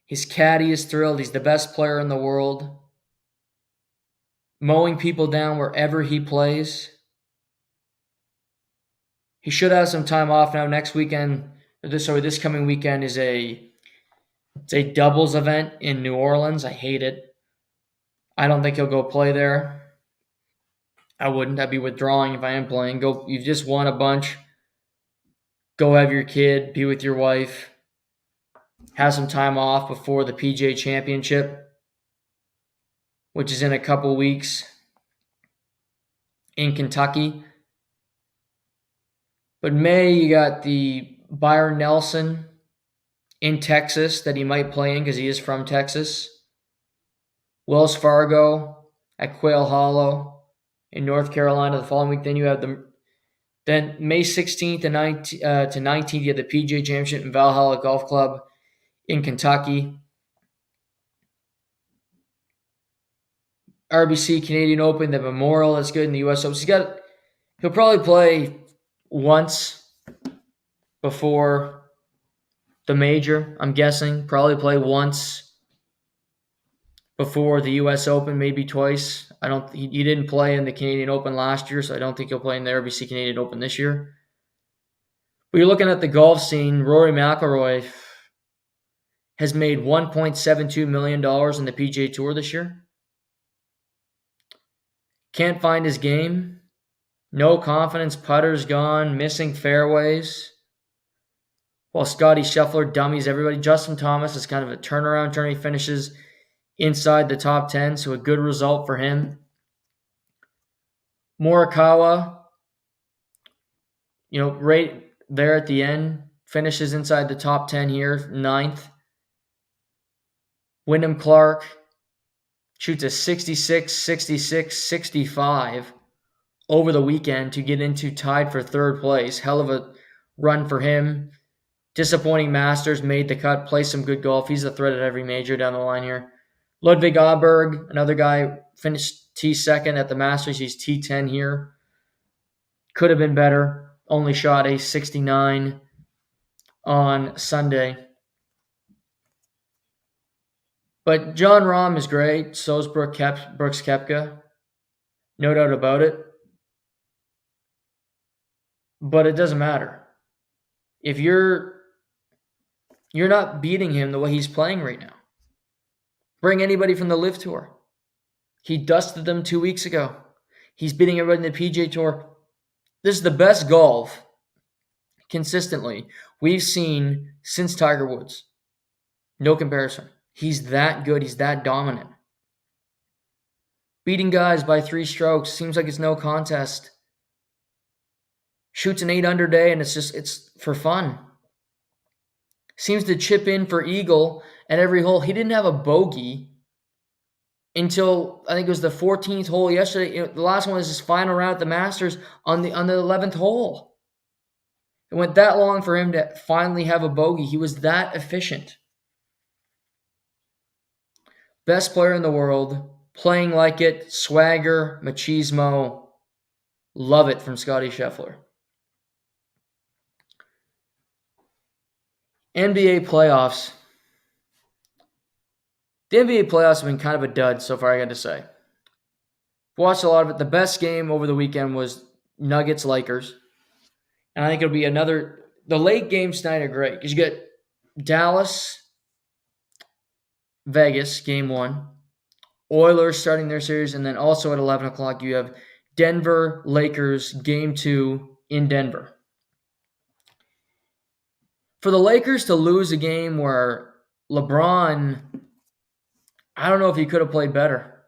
His caddy is thrilled. He's the best player in the world. Mowing people down wherever he plays. He should have some time off now. This coming weekend is a doubles event in New Orleans. I hate it. I don't think he'll go play there. I wouldn't. I'd be withdrawing if I am playing. You've just won a bunch. Go have your kid, be with your wife. Have some time off before the PGA Championship, which is in a couple weeks in Kentucky. But May, you got the Byron Nelson in Texas that he might play in because he is from Texas. Wells Fargo at Quail Hollow in North Carolina the following week. Then you have Then May 16th to 19th, you have the PGA Championship in Valhalla Golf Club in Kentucky. RBC Canadian Open, the Memorial, that's good in the U.S. Open. He'll probably play once before the major, I'm guessing. Probably play once before the U.S. Open, maybe twice. He didn't play in the Canadian Open last year, so I don't think he'll play in the RBC Canadian Open this year. But you're looking at the golf scene. Rory McIlroy has made $1.72 million in the PGA Tour this year. Can't find his game. No confidence. Putter's gone. Missing fairways. While Scotty Scheffler dummies everybody. Justin Thomas is kind of a turnaround turn. He finishes inside the top 10, so a good result for him. Morikawa, right there at the end, finishes inside the top 10 here, 9th. Wyndham Clark, Shoots a 66, 66, 65 over the weekend to get into tied for third place. Hell of a run for him. Disappointing Masters, made the cut, plays some good golf. He's a threat at every major down the line here. Ludwig Aberg, another guy, finished T2 at the Masters. He's T10 here. Could have been better. Only shot a 69 on Sunday. But John Rahm is great. So is Brooks Koepka. No doubt about it. But it doesn't matter. If you're not beating him the way he's playing right now. Bring anybody from the LIV Tour. He dusted them 2 weeks ago. He's beating everybody in the PGA Tour. This is the best golf, consistently, we've seen since Tiger Woods. No comparison. He's that good. He's that dominant. Beating guys by 3 strokes. Seems like it's no contest. Shoots an 8 under day, and it's for fun. Seems to chip in for eagle at every hole. He didn't have a bogey until I think it was the 14th hole yesterday. The last one was his final round at the Masters on the 11th hole. It went that long for him to finally have a bogey. He was that efficient. Best player in the world, playing like it, swagger, machismo. Love it from Scottie Scheffler. NBA playoffs. The NBA playoffs have been kind of a dud so far, I got to say. Watched a lot of it. The best game over the weekend was Nuggets-Lakers. And I think it'll be another... The late games tonight are great because you get Dallas-Vegas, game 1. Oilers starting their series. And then also at 11 o'clock, you have Denver-Lakers, game 2 in Denver. For the Lakers to lose a game where LeBron, I don't know if he could have played better,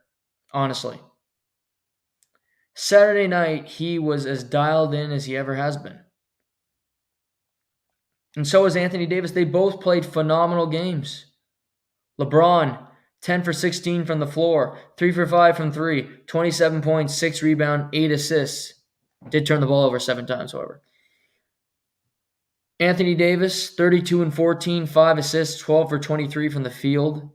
honestly. Saturday night, he was as dialed in as he ever has been. And so is Anthony Davis. They both played phenomenal games. LeBron, 10 for 16 from the floor, 3 for 5 from 3, 27 points, 6 rebounds, 8 assists. Did turn the ball over 7 times, however. Anthony Davis, 32 and 14, 5 assists, 12 for 23 from the field.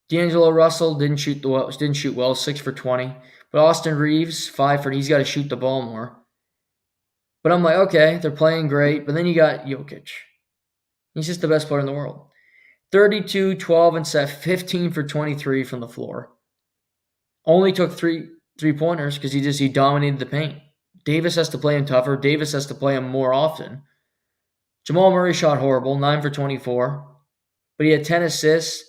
D'Angelo Russell didn't shoot well, 6 for 20. But Austin Reeves, 5 for, he's got to shoot the ball more. But I'm like, okay, they're playing great. But then you got Jokic. He's just the best player in the world. 32, 12, and 15 for 23 from the floor. Only took three-pointers because he dominated the paint. Davis has to play him tougher. Davis has to play him more often. Jamal Murray shot horrible, 9 for 24. But he had 10 assists.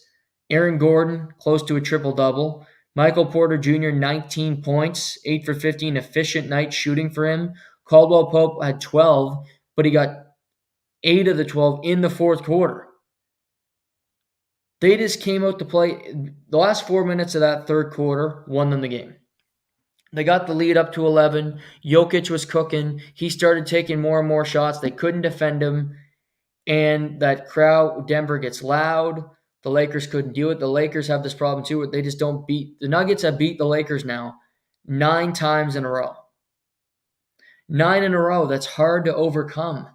Aaron Gordon, close to a triple-double. Michael Porter Jr., 19 points, 8 for 15. Efficient night shooting for him. Caldwell Pope had 12, but he got 8 of the 12 in the fourth quarter. They just came out to play. The last 4 minutes of that third quarter won them the game. They got the lead up to 11. Jokic was cooking. He started taking more and more shots. They couldn't defend him. And that crowd, Denver gets loud. The Lakers couldn't do it. The Lakers have this problem too. They just don't beat. The Nuggets have beat the Lakers now 9 times in a row. 9 in a row. That's hard to overcome.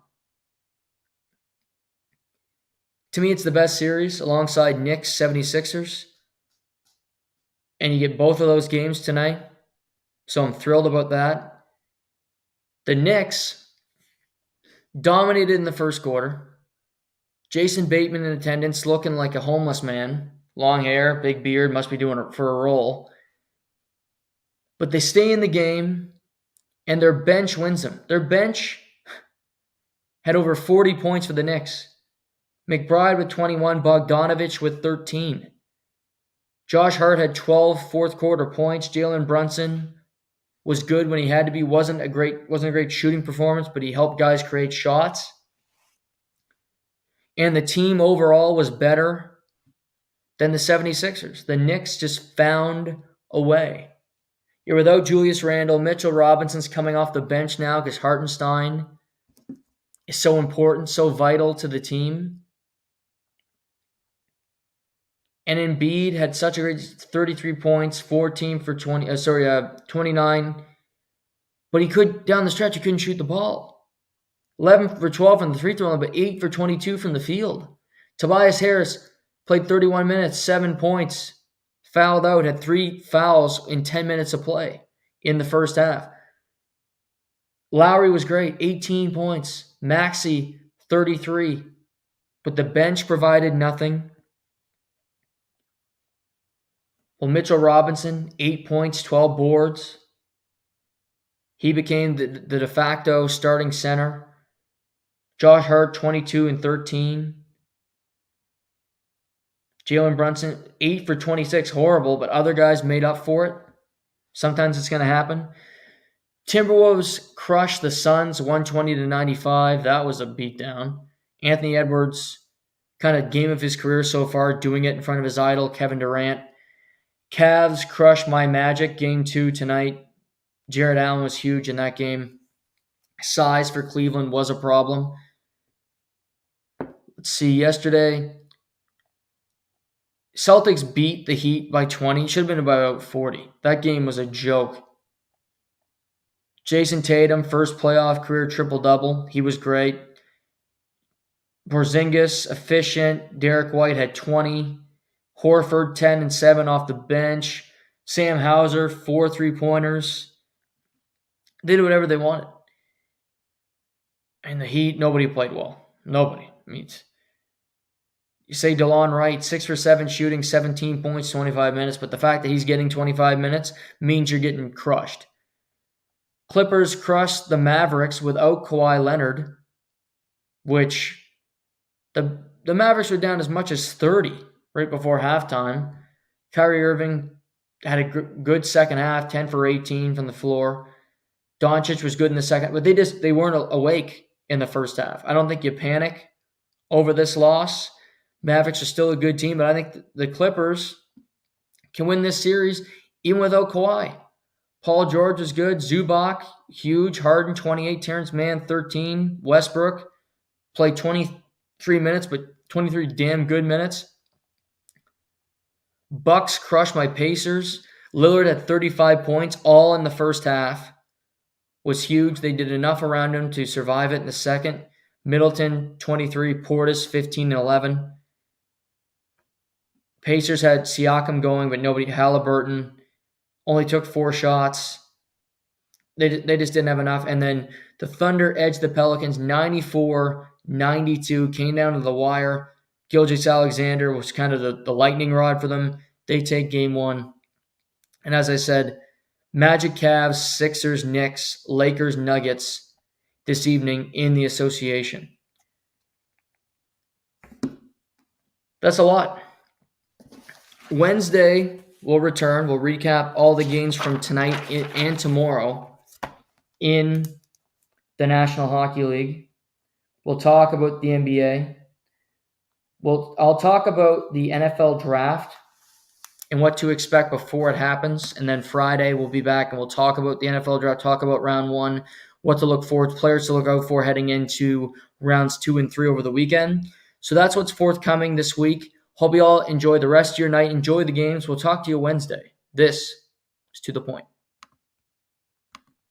To me, it's the best series alongside Knicks 76ers. And you get both of those games tonight. So I'm thrilled about that. The Knicks dominated in the first quarter. Jason Bateman in attendance, looking like a homeless man. Long hair, big beard, must be doing it for a role. But they stay in the game, and their bench wins them. Their bench had over 40 points for the Knicks. McBride with 21, Bogdanovich with 13. Josh Hart had 12 fourth quarter points. Jalen Brunson was good when he had to be. Wasn't a great shooting performance, but he helped guys create shots. And the team overall was better than the 76ers. The Knicks just found a way. You're without Julius Randle. Mitchell Robinson's coming off the bench now because Hartenstein is so important, so vital to the team. And Embiid had such a great 33 points, 14 for 29. But he could, down the stretch, he couldn't shoot the ball. 11 for 12 from the free throw line, but 8 for 22 from the field. Tobias Harris played 31 minutes, 7 points, fouled out, had 3 fouls in 10 minutes of play in the first half. Lowry was great, 18 points. Maxey, 33. But the bench provided nothing. Well, Mitchell Robinson, 8 points, 12 boards. He became the de facto starting center. Josh Hart, 22 and 13. Jalen Brunson, 8 for 26, horrible, but other guys made up for it. Sometimes it's going to happen. Timberwolves crushed the Suns 120-95. That was a beatdown. Anthony Edwards, kind of game of his career so far, doing it in front of his idol, Kevin Durant. Cavs crushed my Magic, game 2 tonight. Jared Allen was huge in that game. Size for Cleveland was a problem. Let's see, yesterday, Celtics beat the Heat by 20. Should have been about 40. That game was a joke. Jason Tatum, first playoff career triple-double. He was great. Porzingis, efficient. Derek White had 20. Horford, 10 and 7 off the bench. Sam Hauser, 4 3-pointers. They did whatever they wanted. And the Heat, nobody played well. Nobody. I mean, you say DeLon Wright, 6 for 7 shooting, 17 points, 25 minutes, but the fact that he's getting 25 minutes means you're getting crushed. Clippers crushed the Mavericks without Kawhi Leonard, which the Mavericks were down as much as 30 right before halftime. Kyrie Irving had a good second half, 10 for 18 from the floor. Doncic was good in the second, but they weren't awake in the first half. I don't think you panic over this loss. Mavericks are still a good team, but I think the Clippers can win this series even without Kawhi. Paul George is good. Zubac, huge. Harden, 28. Terrence Mann, 13. Westbrook played 23 minutes, but 23 damn good minutes. Bucks crushed my Pacers. Lillard had 35 points, all in the first half. Was huge. They did enough around him to survive it in the second. Middleton, 23. Portis, 15 and 11. Pacers had Siakam going, but nobody. Halliburton only took 4 shots. They just didn't have enough. And then the Thunder edged the Pelicans 94-92, came down to the wire. Gilgeous-Alexander was kind of the lightning rod for them. They take game 1. And as I said, Magic, Cavs, Sixers, Knicks, Lakers, Nuggets this evening in the association. That's a lot. Wednesday, we'll return. We'll recap all the games from tonight and tomorrow in the National Hockey League. We'll talk about the NBA. I'll talk about the NFL draft and what to expect before it happens. And then Friday, we'll be back and we'll talk about the NFL draft, talk about round 1, what to look for, players to look out for heading into rounds 2 and 3 over the weekend. So that's what's forthcoming this week. Hope you all enjoy the rest of your night. Enjoy the games. We'll talk to you Wednesday. This is To The Point.